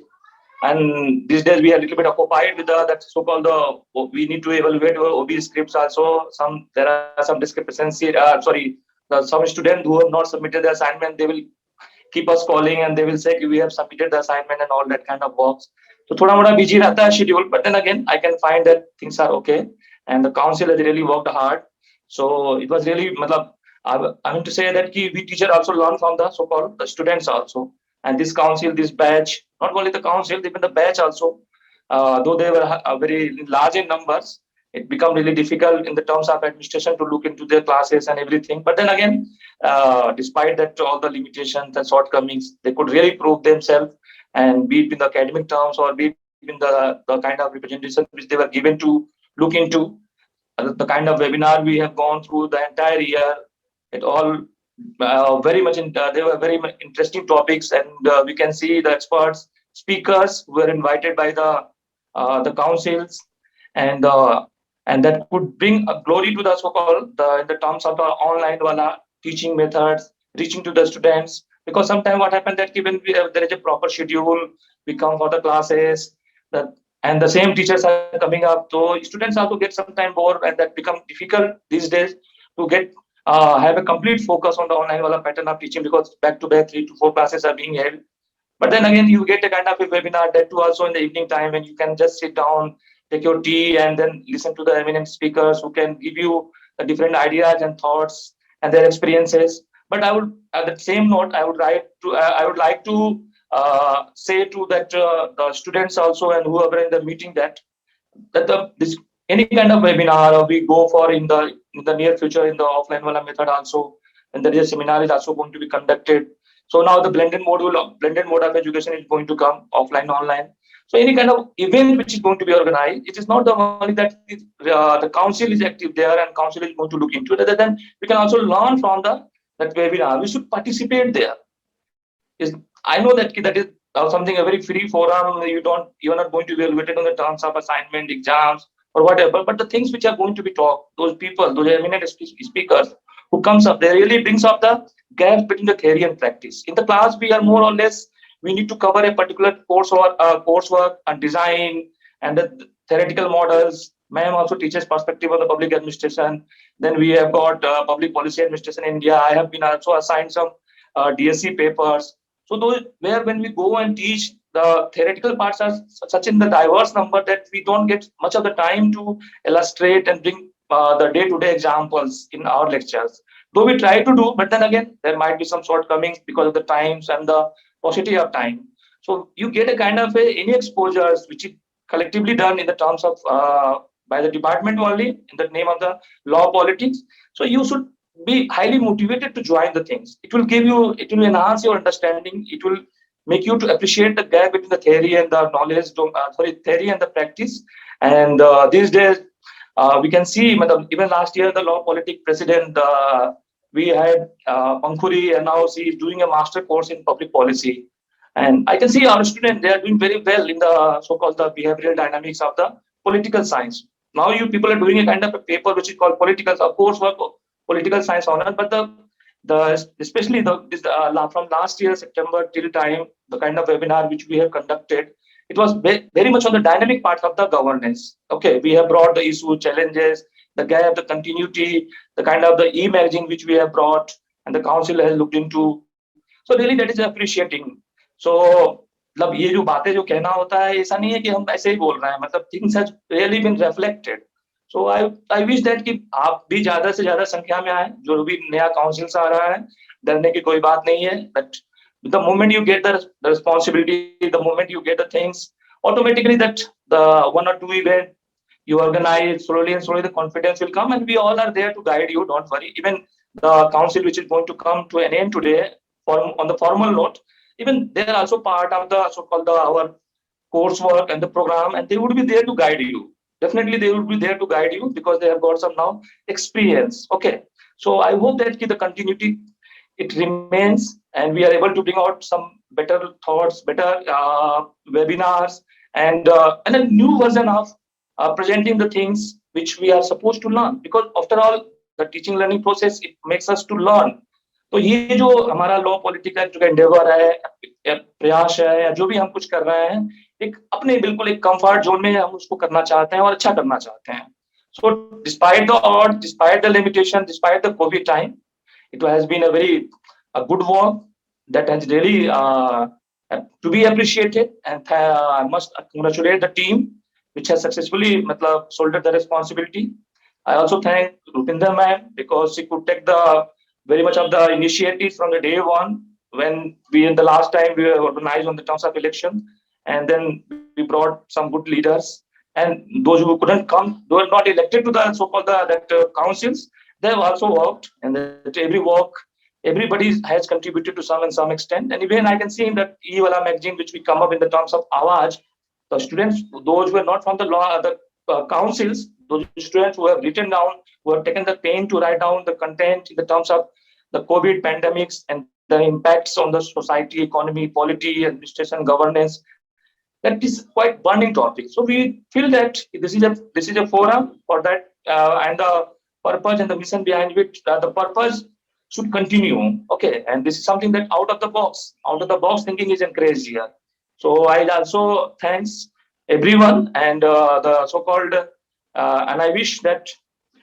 And these days we are a little bit occupied with that so-called we need to evaluate our OB scripts also. There are some discrepancy. Some students who have not submitted the assignment, they will keep us calling and they will say we have submitted the assignment and all that kind of works. So thoda moda busy रहता है schedule, but then again I can find that things are okay, and the council has really worked hard. So it was really, I mean to say that we teacher also learn from the so-called the students also. And this council, this batch, not only the council, even the batch also, though they were very large in numbers, it became really difficult in the terms of administration to look into their classes and everything. But then again, despite that, all the limitations and shortcomings, they could really prove themselves, and be it in the academic terms or be it in the kind of representation which they were given to look into, the kind of webinar we have gone through the entire year, it all very much they were very interesting topics, and we can see the experts speakers were invited by the councils, and that could bring a glory to the so-called in the terms of the online wala teaching methods reaching to the students. Because sometimes what happened that even there is a proper schedule, we come for the classes, and the same teachers are coming up, so students also get sometimes bored, and that become difficult these days to get have a complete focus on the online wala pattern of teaching, because back to back 3 to 4 classes are being held. But then again, you get a kind of a webinar that too also in the evening time, when you can just sit down, take your tea, and then listen to the eminent speakers who can give you the different ideas and thoughts and their experiences. But I would, at the same note, I would like to say to that the students also and whoever in the meeting that this any kind of webinar we go for in the near future in the offline wala method also, and there is a seminar is also going to be conducted. So now the blended mode of education is going to come offline, online. So any kind of event which is going to be organized, it is not the only that the council is active there and council is going to look into it. Other than we can also learn from that webinar. We should participate there. I know that is something a very free forum. You're not going to be evaluated on the terms of assignment, exams, or whatever. But the things which are going to be talked, those people, those eminent speakers who comes up, they really brings up the gap between the theory and practice. In the class, we are more or less, we need to cover a particular coursework and design and the theoretical models. Ma'am also teaches perspective on the public administration. Then we have got public policy administration in India. I have been also assigned some DSC papers. So those where when we go and teach, the theoretical parts are such in the diverse number that we don't get much of the time to illustrate and bring the day-to-day examples in our lectures. Though we try to do, but then again, there might be some shortcomings because of the times and the paucity of time. So you get a kind of any exposures which is collectively done in the terms of by the department only in the name of the law politics. So you should be highly motivated to join the things. It will enhance your understanding. It will make you to appreciate the gap between the theory and the knowledge, theory and the practice. And these days, we can see, even last year, the law politics president, we had Pankhuri, and now she is doing a master course in public policy. And I can see our students, they are doing very well in the so-called the behavioral dynamics of the political science. Now you people are doing a kind of a paper which is called political science honor, but especially from last year September till time, the kind of webinar which we have conducted, it was very much on the dynamic part of the governance. Okay, we have brought the issue, challenges, the gap, the continuity, the kind of the e-magazine which we have brought, and the council has looked into. So really that is appreciating. So मतलब ये जो बातें जो कहना होता है, ऐसा नहीं है कि हम ऐसे ही बोल रहे हैं, मतलब things has really been reflected. So I wish that कि आप भी ज़्यादा से ज़्यादा संख्या में आए, जो भी नया काउंसिल आ रहा है, डरने की कोई बात नहीं है. But the moment you get the responsibility, the moment you get the things, automatically that the 1 or 2 event you organize, slowly and slowly the confidence will come, and we all are there to guide you. Don't worry. Even the council which is going to come to an end today, on the formal note, even they are also part of the so-called our coursework and the program, and they would be there to guide you. Definitely they will be there to guide you because they have got some now experience. Okay, so I hope that the continuity it remains, and we are able to bring out some better thoughts, better webinars, and a new version of presenting the things which we are supposed to learn. Because after all, the teaching learning process, it makes us to learn. तो ये जो हमारा law political जो Endeavour है, प्रयास है, या जो भी हम कुछ कर रहे हैं, एक अपने बिल्कुल एक कंफर्ट जोन में हम उसको करना चाहते हैं और अच्छा करना चाहते हैं. So despite the odds, despite the limitation, despite the COVID time, it has been a good work that has really to be appreciated, and I must congratulate the team which has successfully shouldered the responsibility. I also thank Rupinder ma'am because she could take the very much of the initiative from the day one when we in the last time we were organized on the terms of election, and then we brought some good leaders, and those who couldn't come, they were not elected to the so-called councils, they have also worked, and that everybody has contributed to some extent. And even I can see in that E-Wala magazine which we come up in the terms of Awaz, the students, those who are not from the law, the councils, those students who have written down, who have taken the pain to write down the content in the terms of the COVID pandemics and the impacts on the society, economy, polity, administration, governance. That is quite burning topic. So we feel that this is a forum for that, and the purpose and the mission behind it, the purpose should continue. Okay, and this is something that out of the box thinking is encouraged here. So I also thanks everyone, and the so-called, and I wish that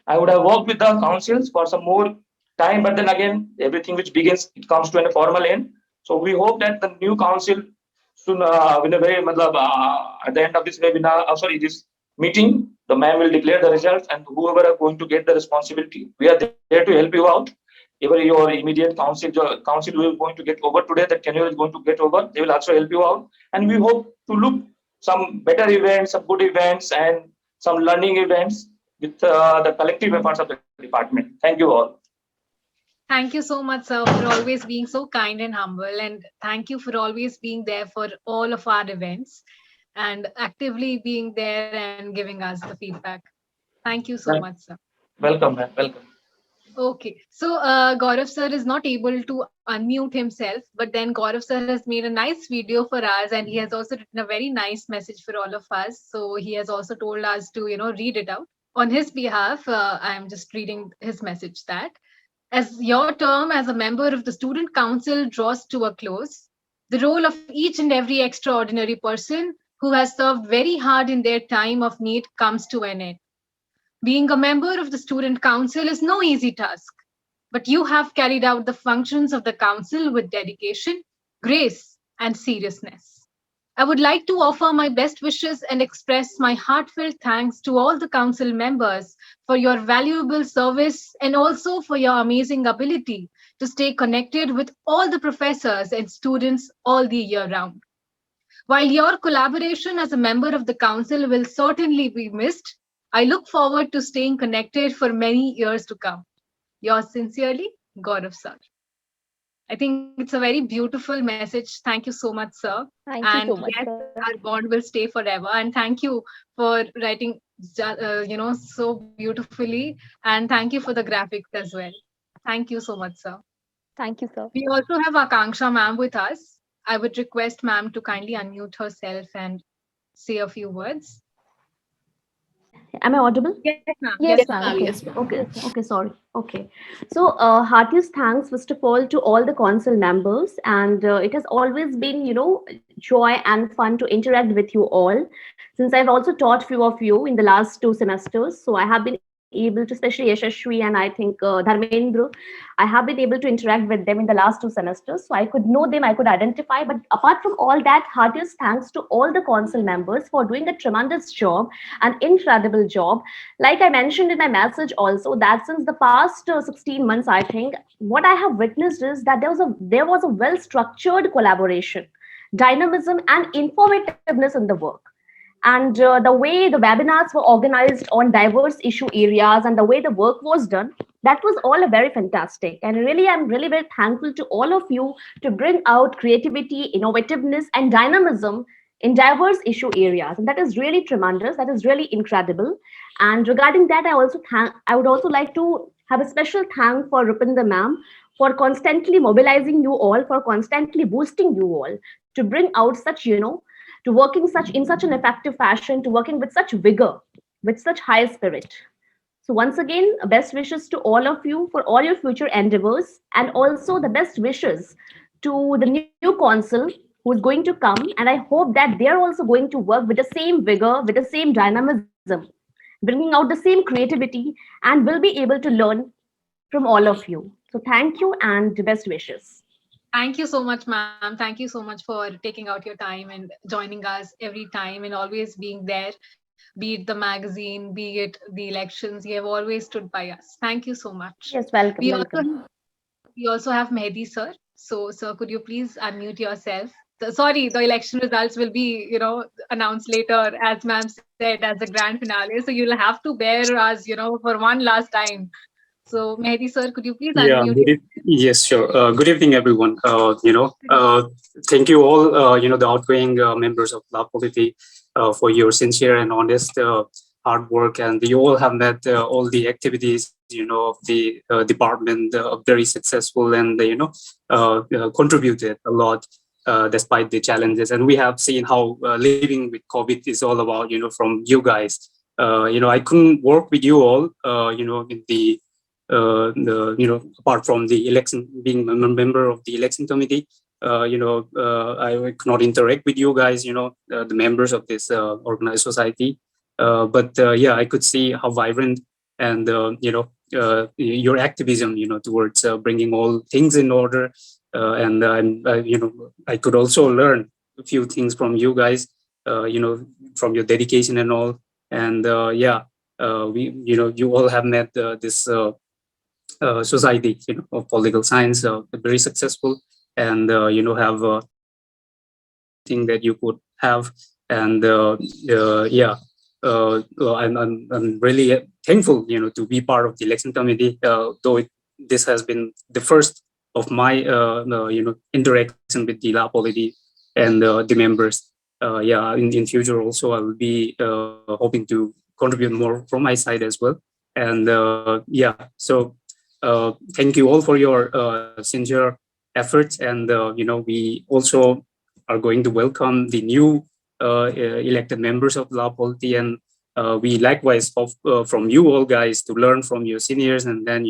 I would have worked with the councils for some more time, but then again, everything which begins, it comes to a formal end. So we hope that the new council soon, in a way, at the end of this webinar, this meeting, the ma'am will declare the results, and whoever are going to get the responsibility, we are there to help you out. Even your immediate council who is going to get over today, that tenure is going to get over, they will also help you out. And we hope to look some better events, some good events, and some learning events with the collective efforts of the department. Thank you all. Thank you so much, sir, for always being so kind and humble. And thank you for always being there for all of our events and actively being there and giving us the feedback. Thank you so much, sir. Welcome, man. Welcome. Okay, so Gaurav sir is not able to unmute himself, but then Gaurav sir has made a nice video for us, and he has also written a very nice message for all of us. So he has also told us to, read it out. On his behalf, I am just reading his message that, as your term as a member of the Student Council draws to a close, the role of each and every extraordinary person who has served very hard in their time of need comes to an end. Being a member of the Student Council is no easy task, but you have carried out the functions of the council with dedication, grace, and seriousness. I would like to offer my best wishes and express my heartfelt thanks to all the council members for your valuable service and also for your amazing ability to stay connected with all the professors and students all the year round. While your collaboration as a member of the council will certainly be missed, I look forward to staying connected for many years to come. Yours sincerely, Gaurav sir. I think it's a very beautiful message. Thank you so much, sir. Thank you so much, yes, sir. our bond will stay forever. And thank you for writing, so beautifully. And thank you for the graphics as well. Thank you so much, sir. Thank you, sir. We also have Akanksha ma'am with us. I would request ma'am to kindly unmute herself and say a few words. Am I audible? Yes, ma'am. Yes, ma'am. ma'am. Yes, ma'am. Okay, sorry. Okay. So, heartiest thanks, first of all, to all the council members. And it has always been, joy and fun to interact with you all. Since I've also taught few of you in the last 2 semesters, so I have been able to, especially Yashashwi and I think Dharmendra, I have been able to interact with them in the last 2 semesters. So I could know them, I could identify. But apart from all that, heartiest thanks to all the council members for doing a tremendous job, an incredible job. Like I mentioned in my message also, that since the past 16 months, I think what I have witnessed is that there was a well-structured collaboration, dynamism, and informativeness in the work. And the way the webinars were organized on diverse issue areas and the way the work was done, that was all a very fantastic. And really, I'm really very thankful to all of you to bring out creativity, innovativeness, and dynamism in diverse issue areas. And that is really tremendous. That is really incredible. And regarding that, I would also like to have a special thank for Rupinder ma'am for constantly mobilizing you all, for constantly boosting you all to bring out such, to working in such an effective fashion, to working with such vigor, with such high spirit. So once again, best wishes to all of you for all your future endeavors, and also the best wishes to the new consul who is going to come. And I hope that they're also going to work with the same vigor, with the same dynamism, bringing out the same creativity, and will be able to learn from all of you. So thank you and best wishes. Thank you so much, ma'am. Thank you so much for taking out your time and joining us every time and always being there, be it the magazine, be it the elections. You have always stood by us. Thank you so much. Yes, welcome. We also have Mehdi, sir. So, sir, could you please unmute yourself? Sorry, the election results will be, announced later, as ma'am said, as the grand finale. So you'll have to bear us, for one last time. So, Mehdi, sir, could you please unmute? Yes, sure. Good evening, everyone. Thank you all, the outgoing members of La Polity for your sincere and honest hard work. And you all have met all the activities, of the department very successful, and, contributed a lot despite the challenges. And we have seen how living with COVID is all about, from you guys. I couldn't work with you all, in the apart from the election, being a member of the election committee, I could not interact with you guys, the members of this organized society. But I could see how vibrant and, your activism, towards bringing all things in order. And I could also learn a few things from you guys, from your dedication and all. And you all have met this society, of political science, very successful, and have a thing that you could have. And I'm really thankful, to be part of the election committee, though this has been the first of my interaction with the La Polity and the members. In future also I will be hoping to contribute more from my side as well. And so thank you all for your sincere efforts. And we also are going to welcome the new elected members of La Polity, and we likewise hope from you all guys to learn from your seniors, and then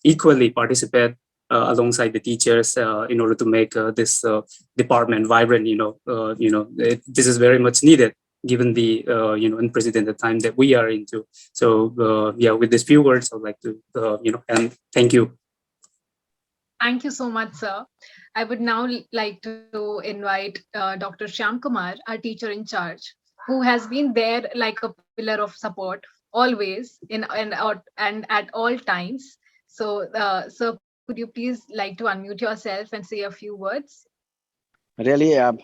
equally participate alongside the teachers in order to make this department vibrant. This is very much needed given the unprecedented time that we are into. So with these few words, I'd like to and thank you. Thank you so much, sir. I would now like to invite Dr. Shyam Kumar, our teacher in charge, who has been there like a pillar of support always and at all times. So, sir, could you please like to unmute yourself and say a few words? Really, I'm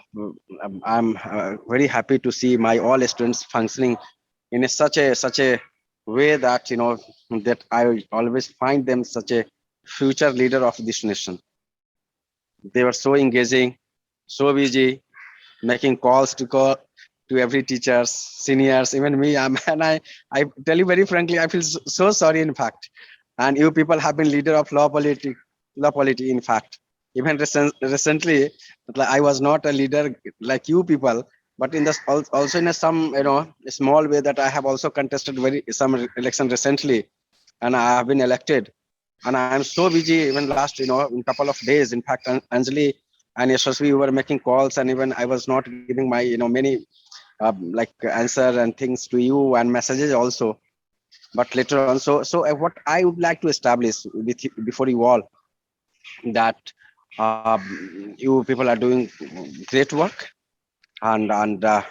very happy to see my all students functioning in such a way that that I always find them such a future leader of this nation. They were so engaging, so busy, making calls to every teachers, seniors, even me. And I tell you very frankly, I feel so sorry, in fact. And you people have been leader of La Polity, in fact. Even recently, I was not a leader like you people, but in this also in some small way that I have also contested some election recently, and I have been elected. And I am so busy, even last in couple of days. In fact, Anjali and Yashasvi, we were making calls, and even I was not giving my many like answer and things to you and messages also. but later on. So what I would like to establish with you, before you all, that you people are doing great work, and that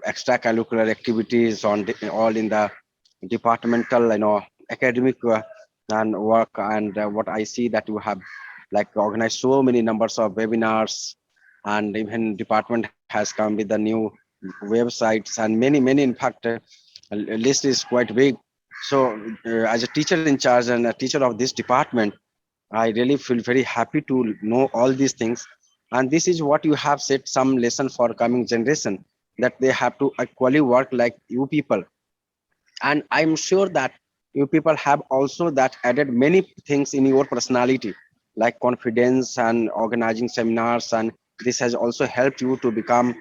extracurricular activities all in the departmental academic and work, and what I see that you have like organized so many numbers of webinars, and even department has come with the new websites and many in fact list is quite big. So as a teacher in charge and a teacher of this department, I really feel very happy to know all these things. And this is what you have set some lesson for coming generation, that they have to equally work like you people. And I'm sure that you people have also that added many things in your personality, like confidence and organizing seminars. And this has also helped you to become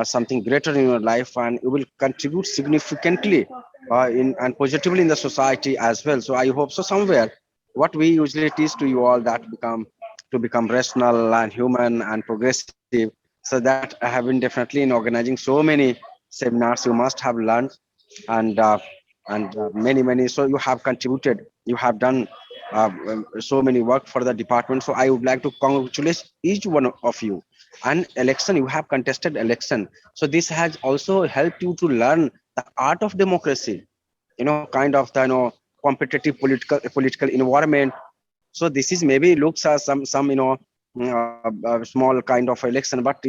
something greater in your life, and you will contribute significantly in and positively in the society as well. So I hope so somewhere what we usually teach to you all, that become rational and human and progressive. So that I have been definitely in organizing so many seminars, you must have learned, and many. So you have contributed, you have done so many work for the department. So I would like to congratulate each one of you. And election, you have contested election, so this has also helped you to learn the art of democracy, kind of the competitive political environment. So this is maybe looks as some small kind of election, but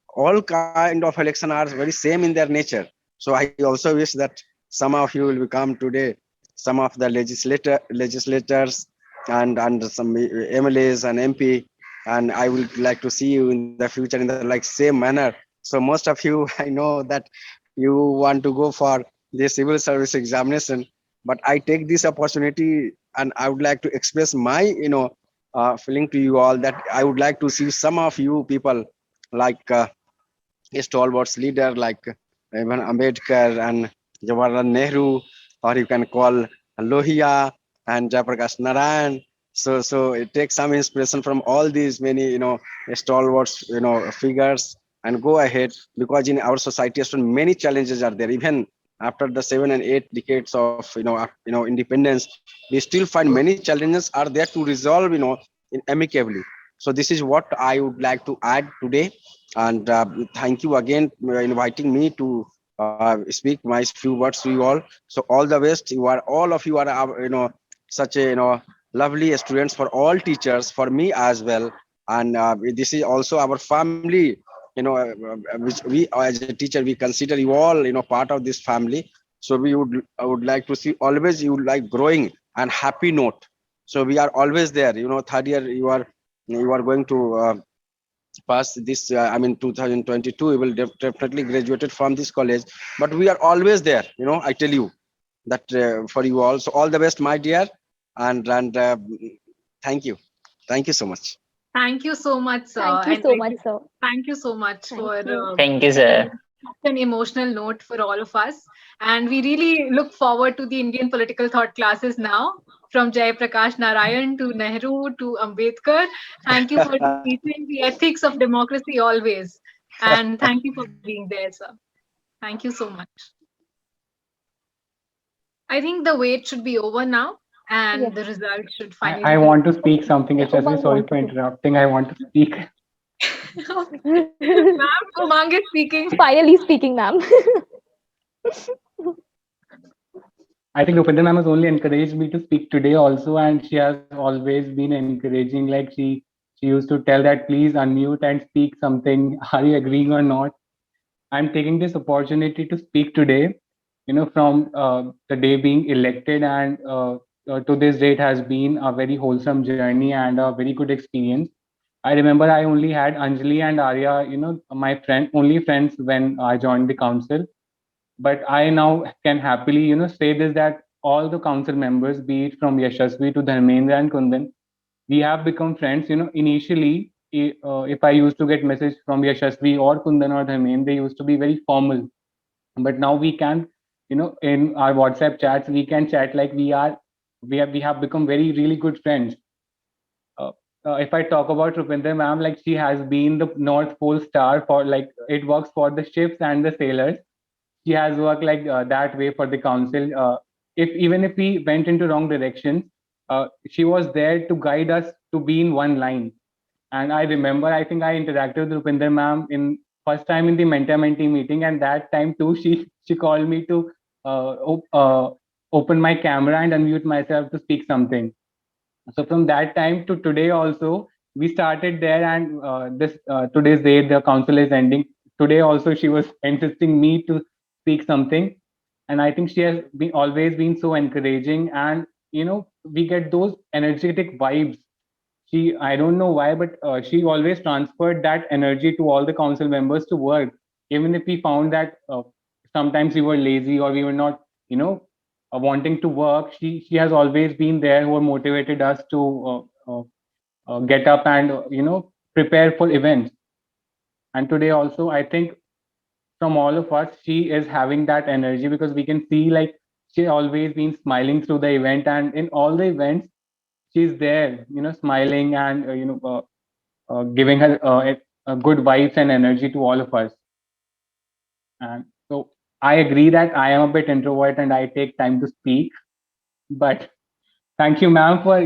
all kind of election are very same in their nature. So I also wish that some of you will become today some of the legislators and some MLAs and MP, and I would like to see you in the future in the like same manner. So most of you, I know that you want to go for the civil service examination, but I take this opportunity and I would like to express my feeling to you all, that I would like to see some of you people like a stalwart leader like even Ambedkar and Jawaharlal Nehru, or you can call Lohia and Jayaprakash Narayan. So it takes some inspiration from all these many stalwarts figures, and go ahead, because in our society still many challenges are there. Even after the 7 and 8 decades of independence, we still find many challenges are there to resolve amicably. So this is what I would like to add today. And thank you again inviting me to speak my few words to you all. So all the best. All of you are such a lovely students, for all teachers, for me as well. And this is also our family, which we as a teacher we consider you all part of this family. So I would like to see always you like growing and happy note. So we are always there. Third year you are going to pass this 2022, we will definitely graduated from this college, but we are always there. I tell you that for you all. So all the best, my dear, and thank you so much. Thank you so much, sir. Thank you And so like, much, sir. thank you so much Thank for you. Thank you, sir. such an emotional note for all of us. And we really look forward to the Indian political thought classes now, from Jay Prakash Narayan to Nehru to Ambedkar. Thank you for teaching the ethics of democracy always. And thank you for being there, sir. Thank you so much. I think the wait should be over now, and Yes. the results should finally I be want to speak something. It's just Umang sorry wants for to. interrupting. I want to speak. Ma'am, Umang is speaking. Finally speaking, ma'am. I think Rupinder ma'am has only encouraged me to speak today also, and she has always been encouraging. Like she used to tell that please unmute and speak something. Are you agreeing or not? I'm taking this opportunity to speak today. From the day being elected and to this date has been a very wholesome journey and a very good experience. I remember I only had Anjali and Arya, my only friends when I joined the council. But I now can happily, say this, that all the council members, be it from Yashasvi to Dharmendra and Kundan, we have become friends. Initially, if I used to get message from Yashasvi or Kundan or Dharmendra, they used to be very formal. But now we can, in our WhatsApp chats, we can chat like we have become very really good friends. If I talk about Rupinder ma'am, like she has been the North Pole star for, like, it works for the ships and the sailors. she has worked like that way for the council. If even if we went into wrong directions, she was there to guide us to be in one line. And I remember, I think I interacted with Rupinder ma'am in first time in the mentor-mentee meeting, and that time too, she called me to open my camera and unmute myself to speak something. So from that time to today also, we started there, and this today's date, the council is ending. Today also, she was insisting me to speak something, and I think she has been always been so encouraging, and we get those energetic vibes. I don't know why, but she always transferred that energy to all the council members to work, even if we found that sometimes we were lazy or we were not, wanting to work. She has always been there who motivated us to get up and prepare for events. And today also, I think from all of us, she is having that energy, because we can see like she always been smiling through the event, and in all the events she's there, smiling and giving her good vibes and energy to all of us. And so I agree that I am a bit introvert and I take time to speak, but thank you, ma'am, for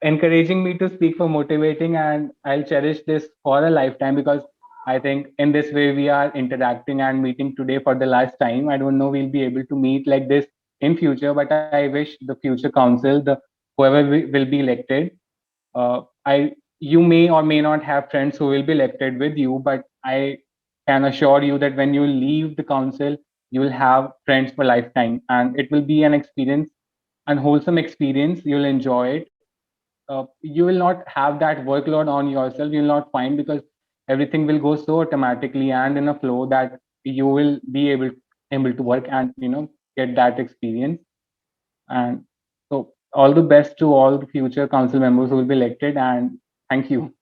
encouraging me to speak, for motivating, and I'll cherish this for a lifetime, because I think in this way we are interacting and meeting today for the last time. I don't know we'll be able to meet like this in future, but I wish the future council, the whoever will be elected, you may or may not have friends who will be elected with you, but I can assure you that when you leave the council, you will have friends for lifetime, and it will be an experience, an wholesome experience. You'll enjoy it. You will not have that workload on yourself. You'll not find, because everything will go so automatically and in a flow that you will be able to work and get that experience. And so all the best to all the future council members who will be elected, and thank you.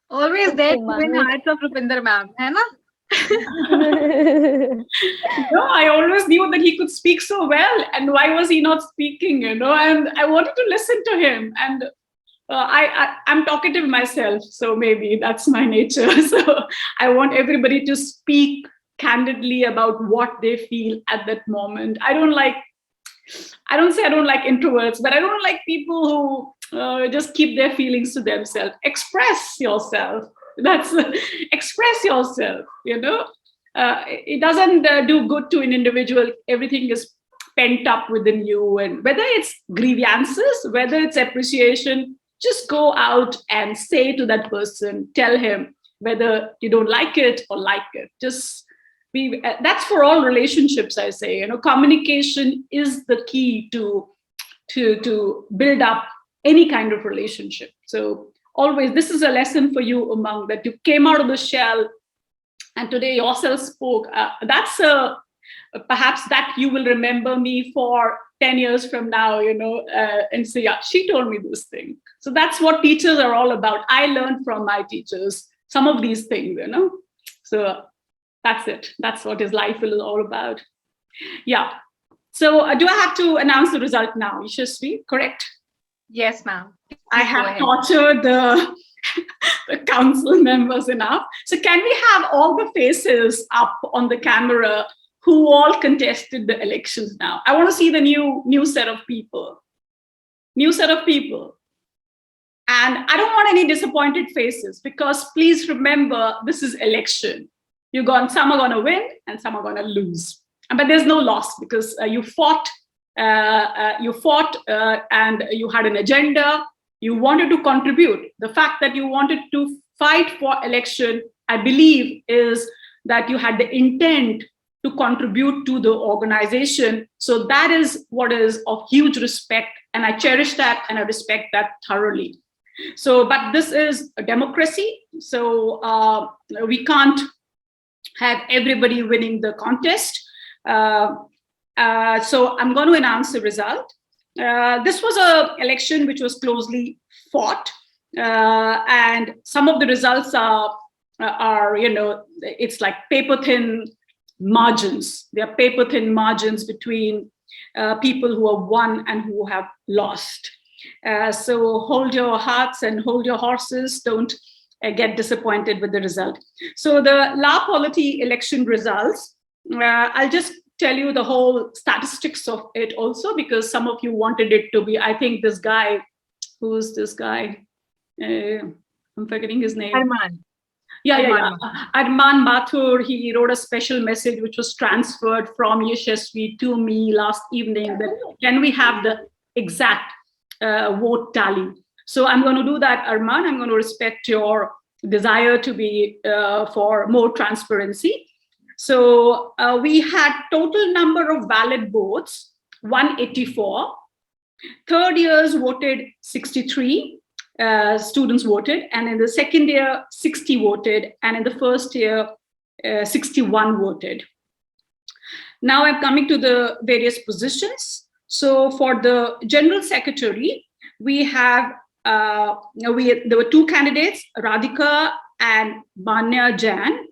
Always there to win hearts of Rupinder ma'am, hai na? No, I always knew that he could speak so well, and why was he not speaking? And I wanted to listen to him, and I'm talkative myself, so maybe that's my nature. So I want everybody to speak candidly about what they feel at that moment. I don't say I don't like introverts, but I don't like people who just keep their feelings to themselves. Express yourself. Express yourself. It doesn't do good to an individual. Everything is pent up within you, and whether it's grievances, whether it's appreciation, just go out and say to that person, tell him whether you don't like it or like it. Just that's for all relationships, I say. Communication is the key to build up any kind of relationship. So always, this is a lesson for you, Umang, that you came out of the shell and today yourself spoke. That's perhaps that you will remember me for 10 years from now, and say, yeah, she told me this thing. So that's what teachers are all about. I learned from my teachers some of these things, So that's it. That's what his life is all about. Yeah. So do I have to announce the result now, Yashasvi? Correct? Yes, ma'am. I have tortured the council members enough. So can we have all the faces up on the camera who all contested the elections now? I want to see the new set of people. New set of people. And I don't want any disappointed faces, because please remember, this is election. Some are going to win and some are going to lose. But there's no loss, because you fought and you had an agenda. You wanted to contribute. The fact that you wanted to fight for election, I believe, is that you had the intent to contribute to the organization. So that is what is of huge respect. And I cherish that and I respect that thoroughly. So, but this is a democracy. So we can't have everybody winning the contest. So I'm going to announce the result. This was an election which was closely fought, and some of the results are it's like paper-thin margins. There are paper-thin margins between people who have won and who have lost. So hold your hearts and hold your horses. Don't get disappointed with the result. So the La Polity election results, I'll just tell you the whole statistics of it also, because some of you wanted it to be, I think this guy, who's this guy? I'm forgetting his name. Arman. Arman Mathur, he wrote a special message which was transferred from Yashasvi to me last evening that can we have the exact vote tally? So I'm going to do that, Arman. I'm going to respect your desire to be for more transparency. So we had total number of valid votes, 184. Third years voted 63. Students voted, and in the second year 60 voted, and in the first year 61 voted. Now I'm coming to the various positions. So for the general secretary, we have there were two candidates, Radhika and Manya Jain,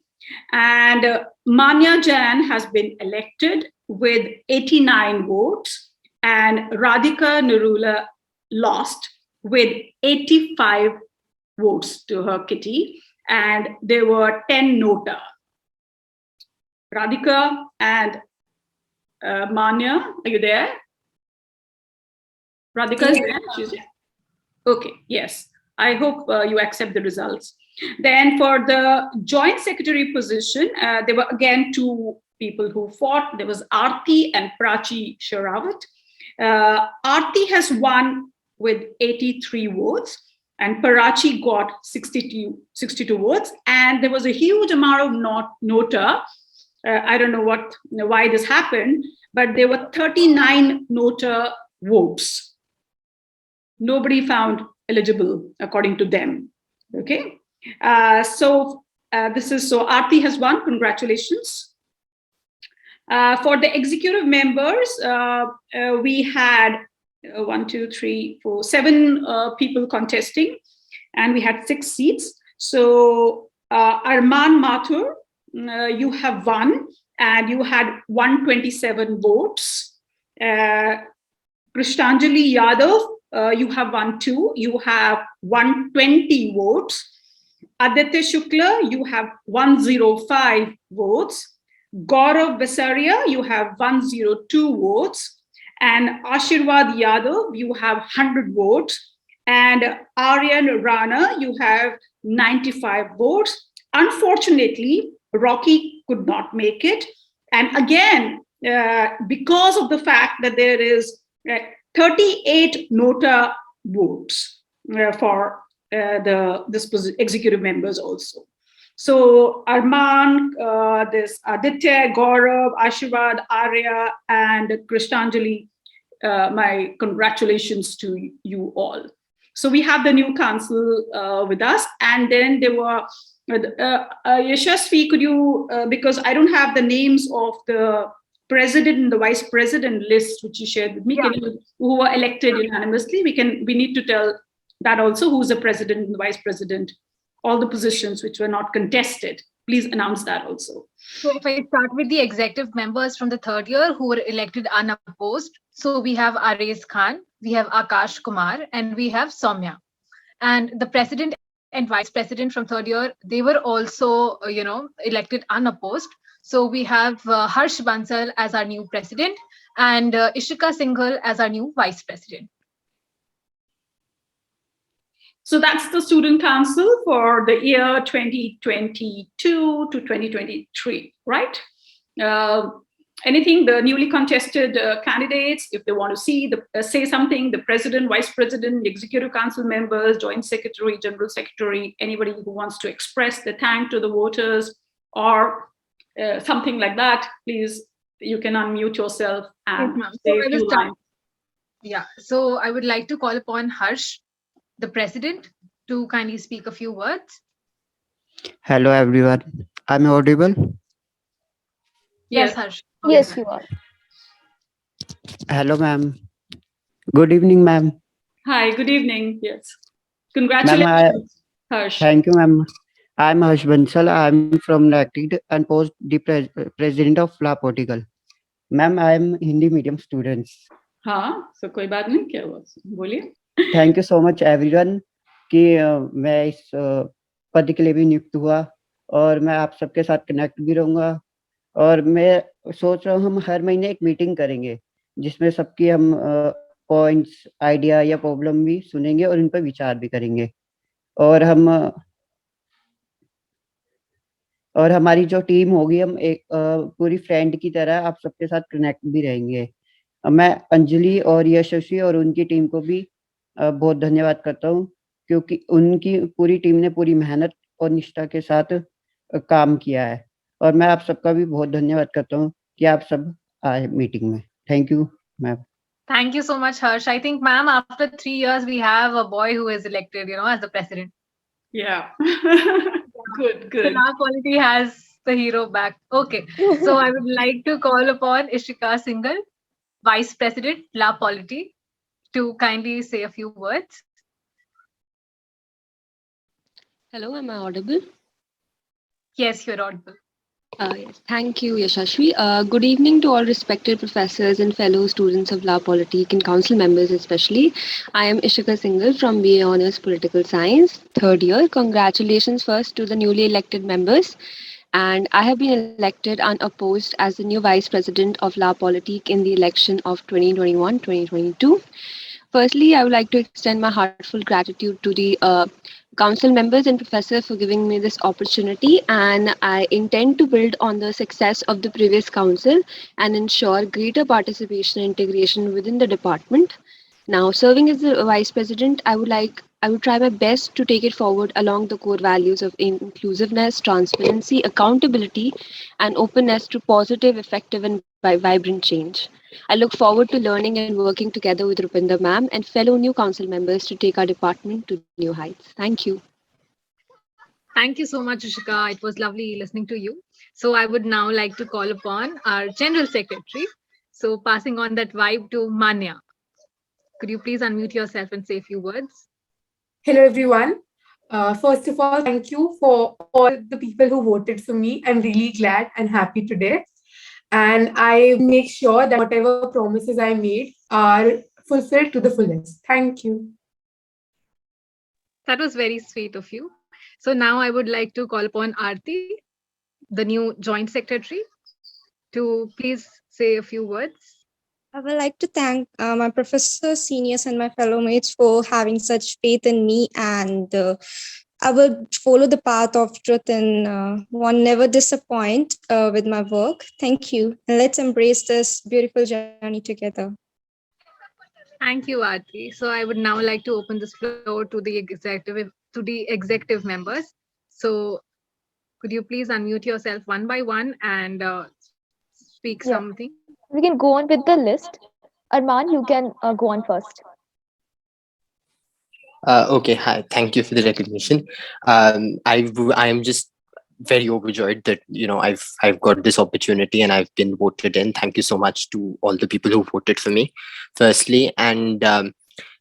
and Manya Jain has been elected with 89 votes, and Radhika Narula lost with 85 votes to her kitty, and there were 10 nota. Radhika and Manya, are you there? Radhika is there? She's there. Okay, yes. I hope you accept the results. Then for the joint secretary position, there were again two people who fought. There was Aarti and Prachi Sherawat. Aarti has won with 83 votes, and Parachi got 62 votes, and there was a huge amount of nota. I don't know why this happened, but there were 39 nota votes. Nobody found eligible according to them. Okay, so Aarti has won. Congratulations. For the executive members, we had 7 people contesting, and we had 6 seats. So Arman Mathur, you have won, and you had 127 votes. Krishtanjali Yadav, you have won 2. You have 120 votes. Aditya Shukla, you have 105 votes. Gaurav Basaria, you have 102 votes. And Ashirwad Yadav, you have 100 votes. And Aryan Rana, you have 95 votes. Unfortunately, Rocky could not make it. And again, because of the fact that there is 38 nota votes for this executive members also. So Arman, this Aditya, Gaurav, Ashirwad, Arya, and Krishtanjali, my congratulations to you all. So we have the new council with us, and then there were Yashasvi, could you, because I don't have the names of the president and the vice president list which you shared with me, who were elected unanimously. We need to tell that also, who's the president and the vice president, all the positions which were not contested. Please announce that also. So if I start with the executive members from the third year who were elected unopposed. So we have Ares Khan, we have Akash Kumar, and we have Soumya. And the president and vice president from third year, they were also, elected unopposed. So we have Harsh Bansal as our new president and Ishika Singhal as our new vice president. So that's the student council for the year 2022 to 2023, right? Anything, the newly contested candidates, if they want to say something, the president, vice president, executive council members, joint secretary, general secretary, anybody who wants to express the thank to the voters or something like that, please, you can unmute yourself and say a few lines. Yeah, so I would like to call upon Harsh, the president, to kindly speak a few words. Hello everyone. I'm audible? Yes, Harsh. Yes, you are. Hello ma'am. Good evening ma'am. Hi, good evening. Yes. Congratulations, Harsh. Thank you ma'am. I'm Harsh Bansal. I'm from elected and post the president of La Portugal. Ma'am, I'm Hindi medium students. हाँ, so कोई बात नहीं, क्या हुआ? बोलिए. Thank you so much everyone कि मैं इस पद के लिए भी नियुक्त हुआ, और मैं आप सबके साथ कनेक्ट भी रहूंगा। और मैं सोच रहा हूँ हम हर महीने एक मीटिंग करेंगे जिसमें सबकी हम पॉइंट्स, आइडिया या प्रॉब्लम भी सुनेंगे और इन पर विचार भी करेंगे। और हमारी जो टीम होगी, हम एक पूरी फ्रेंड की तरह आप सबके साथ कनेक्ट भी रहेंगे। मैं अंजलि और यशस्वी और उनकी टीम को भी बहुत धन्यवाद करता हूँ, क्योंकि उनकी पूरी टीम ने पूरी मेहनत और निष्ठा के साथ काम किया है। और मैं आप सबका भी बहुत धन्यवाद करता हूँ कि आप सब आए मीटिंग में। Thank you ma'am. Thank you so much, Harsh. I think, ma'am, after 3 years, we have a boy who is elected, as the president. Yeah. Good, So good. now Quality has the hero back. Okay. So I would like to call upon Ishika Singhal, Vice President, La Polity, to kindly say a few words. Hello, am I audible? Yes, you're audible. Yes. Thank you, Yashashvi. Good evening to all respected professors and fellow students of La Politique and council members especially. I am Ishika Singhal from BA Honours Political Science, 3rd year. Congratulations first to the newly elected members. And I have been elected unopposed as the new Vice President of La Politique in the election of 2021-2022. Firstly, I would like to extend my heartfelt gratitude to the council members and professors for giving me this opportunity, and I intend to build on the success of the previous council and ensure greater participation and integration within the department. Now, serving as the vice president, I would try my best to take it forward along the core values of inclusiveness, transparency, accountability, and openness to positive, effective, and vibrant change. I look forward to learning and working together with Rupinder ma'am and fellow new council members to take our department to new heights. Thank you. Thank you so much, Ishika. It was lovely listening to you. So I would now like to call upon our General Secretary. So passing on that vibe to Manya. Could you please unmute yourself and say a few words? Hello, everyone. First of all, thank you for all the people who voted for me. I'm really glad and happy today. And I make sure that whatever promises I made are fulfilled to the fullest. Thank you. That was very sweet of you. So now I would like to call upon Aarti, the new Joint Secretary, to please say a few words. I would like to thank my professors, seniors, and my fellow mates for having such faith in me, and I will follow the path of truth and one never disappoint with my work. Thank you, and let's embrace this beautiful journey together. Thank you, Aarti. So I would now like to open this floor to the executive members. So could you please unmute yourself one by one and speak something? We can go on with the list. Arman, you can go on first. Okay, hi. Thank you for the recognition. I am just very overjoyed that I've got this opportunity and I've been voted in. Thank you so much to all the people who voted for me, firstly, and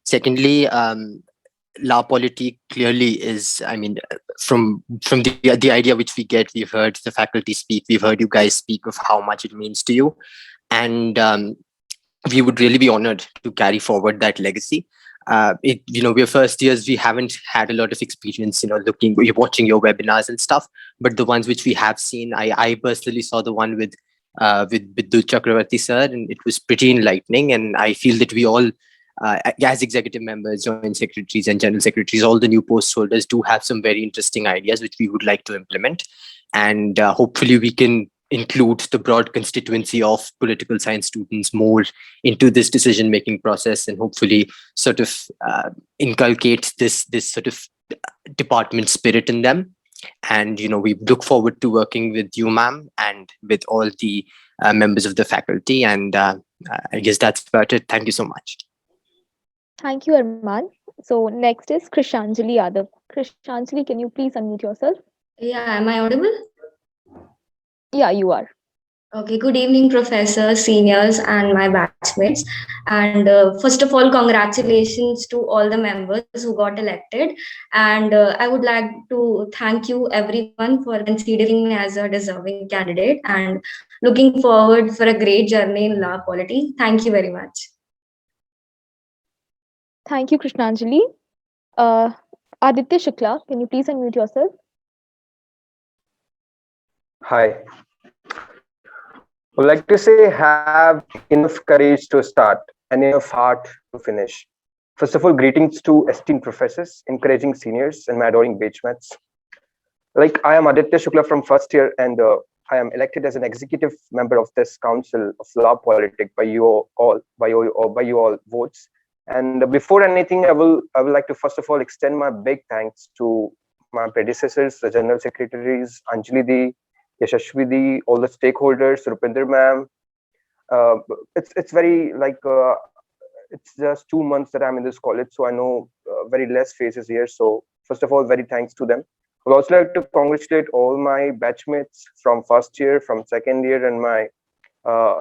secondly, La Politique clearly is. I mean, from the idea which we get, we've heard the faculty speak, we've heard you guys speak of how much it means to you, and we would really be honored to carry forward that legacy. We're first years, we haven't had a lot of experience, watching your webinars and stuff, but the ones which we have seen, I personally saw the one with Bidul Chakravarti sir, and it was pretty enlightening. And I feel that we all, as executive members, joint secretaries and general secretaries, all the new post holders do have some very interesting ideas which we would like to implement. And hopefully we can include the broad constituency of political science students more into this decision-making process, and hopefully sort of inculcate this sort of department spirit in them. And we look forward to working with you, ma'am, and with all the members of the faculty. And I guess that's about it. Thank you so much. Thank you, Arman. So next is Krishanjali Yadav. Krishanjali, can you please unmute yourself? Yeah, am I audible? Yeah, you are. Okay, good evening, professors, seniors, and my batchmates. And first of all, congratulations to all the members who got elected. And I would like to thank you, everyone, for considering me as a deserving candidate and looking forward for a great journey in La Polity. Thank you very much. Thank you, Krishnanjali. Aditya Shukla, can you please unmute yourself? Hi. Would like to say have enough courage to start and enough heart to finish. First of all, greetings to esteemed professors, encouraging seniors, and my adoring batchmates. Like I am Aditya Shukla from first year, and I am elected as an executive member of this Council of Law Politic by you all, by you all votes. And before anything, I would like to first of all extend my big thanks to my predecessors, the general secretaries, Anjali Di, Yashashvi Di, all the stakeholders, Rupinder ma'am. It's very like it's just 2 months that I'm in this college, so I know very less faces here. So first of all, very thanks to them. I would also like to congratulate all my batchmates from first year, from second year, and my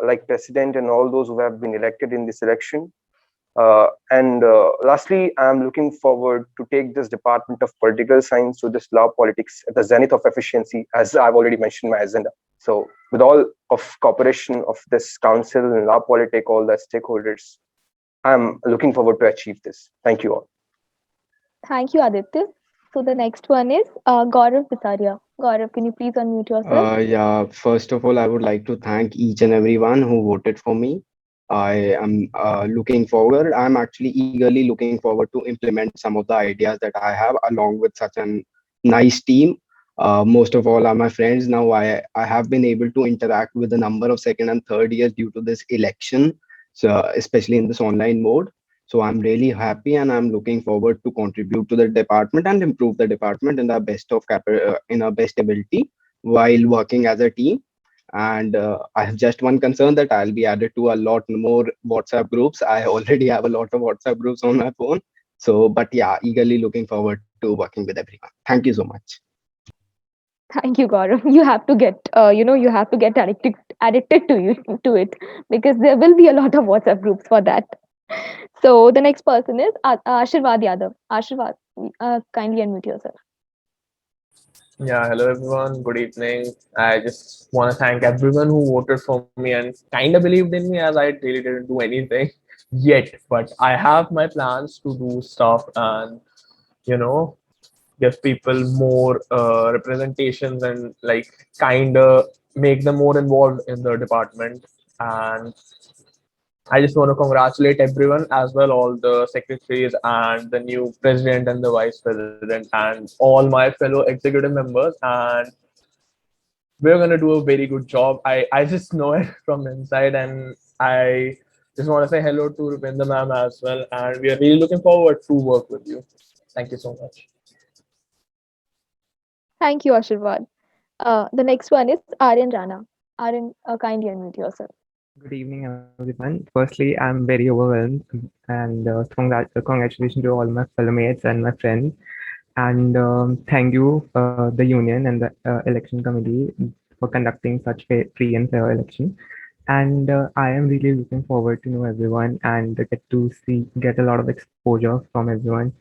like president and all those who have been elected in this election. And lastly, I'm looking forward to take this Department of Political Science to this law politics at the zenith of efficiency, as I've already mentioned my agenda. So with all of cooperation of this council and law politic, all the stakeholders, I'm looking forward to achieve this. Thank you all. Thank you, Aditya. So the next one is Gaurav Pisaria. Gaurav, can you please unmute yourself? Yeah, first of all, I would like to thank each and everyone who voted for me. I am looking forward. I'm actually eagerly looking forward to implement some of the ideas that I have along with such a nice team. Most of all are my friends. Now I have been able to interact with a number of second and third years due to this election, so especially in this online mode. So I'm really happy and I'm looking forward to contribute to the department and improve the department in the best of in our best ability while working as a team. And I have just one concern that I'll be added to a lot more WhatsApp groups. I already have a lot of WhatsApp groups on my phone. So, but yeah, eagerly looking forward to working with everyone. Thank you so much. Thank you, Gaurav. You have to get, you have to get addicted to it because there will be a lot of WhatsApp groups for that. So the next person is Ashirwad Yadav. Ashirwad, kindly unmute yourself. Yeah, hello everyone. Good evening. I just want to thank everyone who voted for me and kind of believed in me as I really didn't do anything yet. But I have my plans to do stuff and, you know, give people more representations and like kind of make them more involved in the department. And I just want to congratulate everyone as well, all the secretaries and the new president and the vice president and all my fellow executive members. And we're going to do a very good job. I just know it from inside. And I just want to say hello to Rupinder ma'am as well. And we are really looking forward to work with you. Thank you so much. Thank you, Ashirwad. The next one is Aryan Rana. Aryan, kindly unmute yourself. Good evening, everyone. Firstly, I'm very overwhelmed and congratulations to all my fellow mates and my friends. And thank you, the union and the election committee for conducting such free and fair election. And I am really looking forward to know everyone and get a lot of exposure from everyone.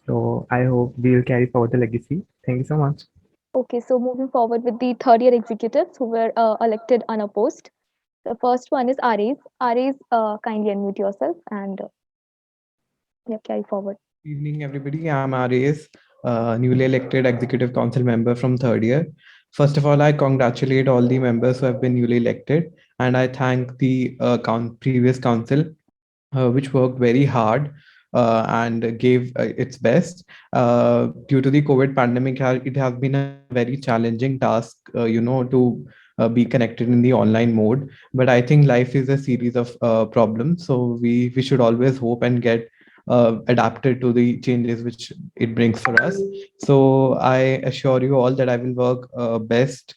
So I hope we'll carry forward the legacy. Thank you so much. Okay, so moving forward with the third year executives who were elected unopposed. The first one is Ares. Ares, kindly unmute yourself and carry forward. Good evening, everybody. I'm Ares, newly elected executive council member from third year. First of all, I congratulate all the members who have been newly elected, and I thank the previous council, which worked very hard and gave its best. Due to the COVID pandemic, it has been a very challenging task, to be connected in the online mode. But I think life is a series of problems, so we should always hope and get adapted to the changes which it brings for us. So I assure you all that I will work best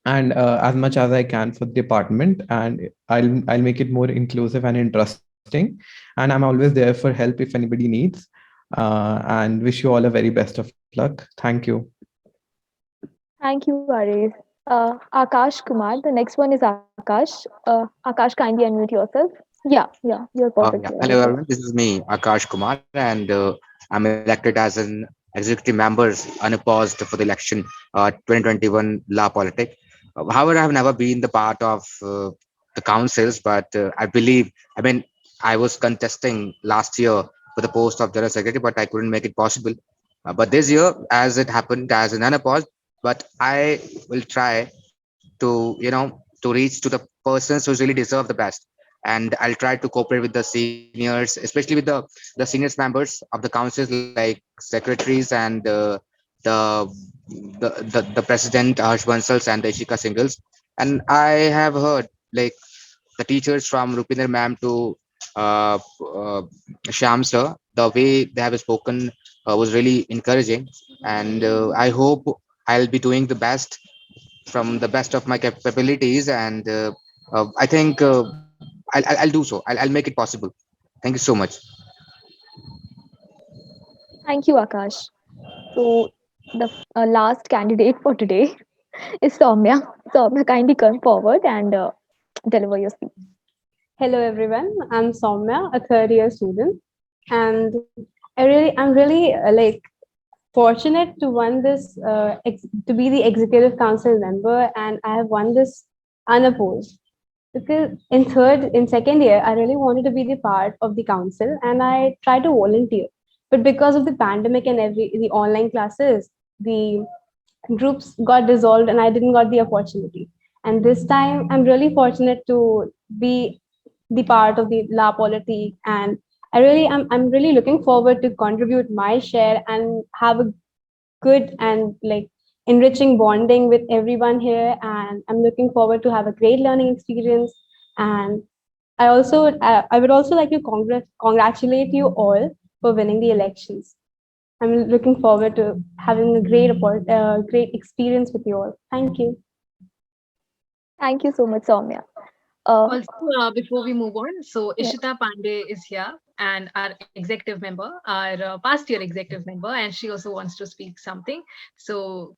and as much as I can for the department, and I'll make it more inclusive and interesting. And I'm always there for help if anybody needs. And wish you all a very best of luck. Thank you. Thank you, Ares. Akash Kumar. The next one is Akash. Akash, kindly unmute yourself. Yeah, you're perfect. Hello everyone, this is me, Akash Kumar, and I'm elected as an executive member unopposed for the election 2021 law politic. However, I have never been the part of the councils, but I was contesting last year for the post of general secretary, but I couldn't make it possible. But this year, as it happened as an unopposed, but I will try to, to reach to the persons who really deserve the best. And I'll try to cooperate with the seniors, especially with the seniors members of the councils, like secretaries and the the president Harsh Bansals and the Ishika Singles. And I have heard like the teachers from Rupinder ma'am to Sham sir, the way they have spoken was really encouraging. And I hope I'll be doing the best from the best of my capabilities. And I think I'll do so. I'll make it possible. Thank you so much. Thank you, Akash. So the last candidate for today is Soumya. Soumya, kindly come forward and deliver your speech. Hello everyone, I'm Soumya, a third year student, and I'm really fortunate to won this to be the executive council member, and I have won this unopposed because in second year I really wanted to be the part of the council, and I tried to volunteer, but because of the pandemic and the online classes, the groups got dissolved and I didn't got the opportunity. And this time I'm really fortunate to be the part of the La Politique, and I'm really looking forward to contribute my share and have a good and enriching bonding with everyone here. And I'm looking forward to have a great learning experience. And I would also like to congratulate you all for winning the elections. I'm looking forward to having a great experience with you all. Thank you. Thank you so much, Soumya. Also, before we move on, so Ishita Pandey is here, and our executive member, our past year executive member, and she also wants to speak something. So,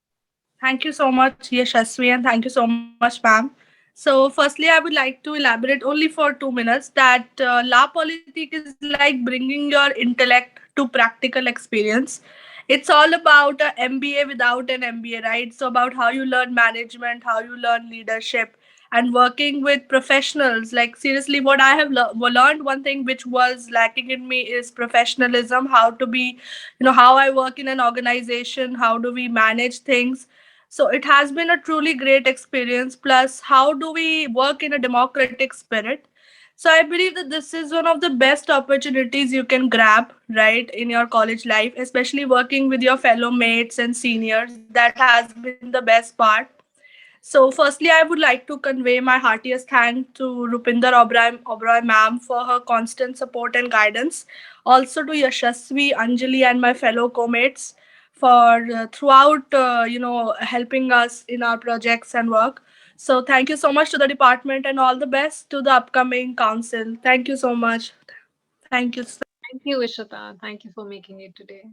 thank you so much, Yashasvi, and thank you so much, ma'am. So, firstly, I would like to elaborate only for 2 minutes that La Politique is like bringing your intellect to practical experience. It's all about an MBA without an MBA, right? So, about how you learn management, how you learn leadership, and working with professionals. Like, seriously, what I have learned, one thing which was lacking in me is professionalism, how to be, how I work in an organization, how do we manage things. So it has been a truly great experience. Plus, how do we work in a democratic spirit? So I believe that this is one of the best opportunities you can grab, right, in your college life, especially working with your fellow mates and seniors. That has been the best part. So, firstly, I would like to convey my heartiest thanks to Rupinder Oberoi ma'am for her constant support and guidance. Also to Yashasvi, Anjali, and my fellow co-mates for throughout, helping us in our projects and work. So, thank you so much to the department and all the best to the upcoming council. Thank you so much. Thank you. Thank you, Ishita. Thank you for making it today.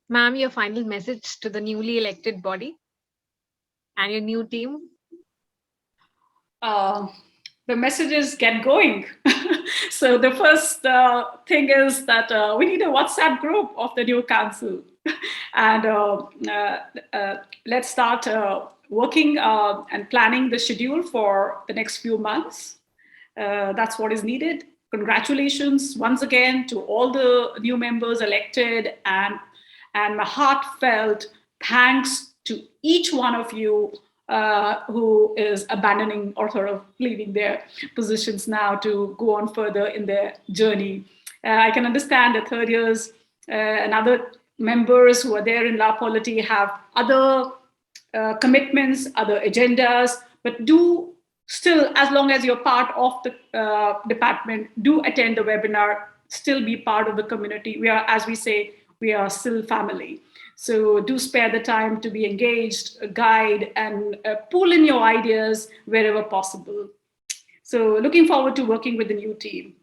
Ma'am, your final message to the newly elected body and your new team. The messages get going. So the first thing is that we need a WhatsApp group of the new council. And let's start working and planning the schedule for the next few months. That's what is needed. Congratulations once again to all the new members elected, and my heartfelt thanks to each one of you who is abandoning or sort of leaving their positions now to go on further in their journey. I can understand that third years and other members who are there in La Politique have other commitments, other agendas, but do still, as long as you're part of the department, do attend the webinar, still be part of the community. We are, as we say, we are still family. So do spare the time to be engaged, guide, and pull in your ideas wherever possible. So looking forward to working with the new team.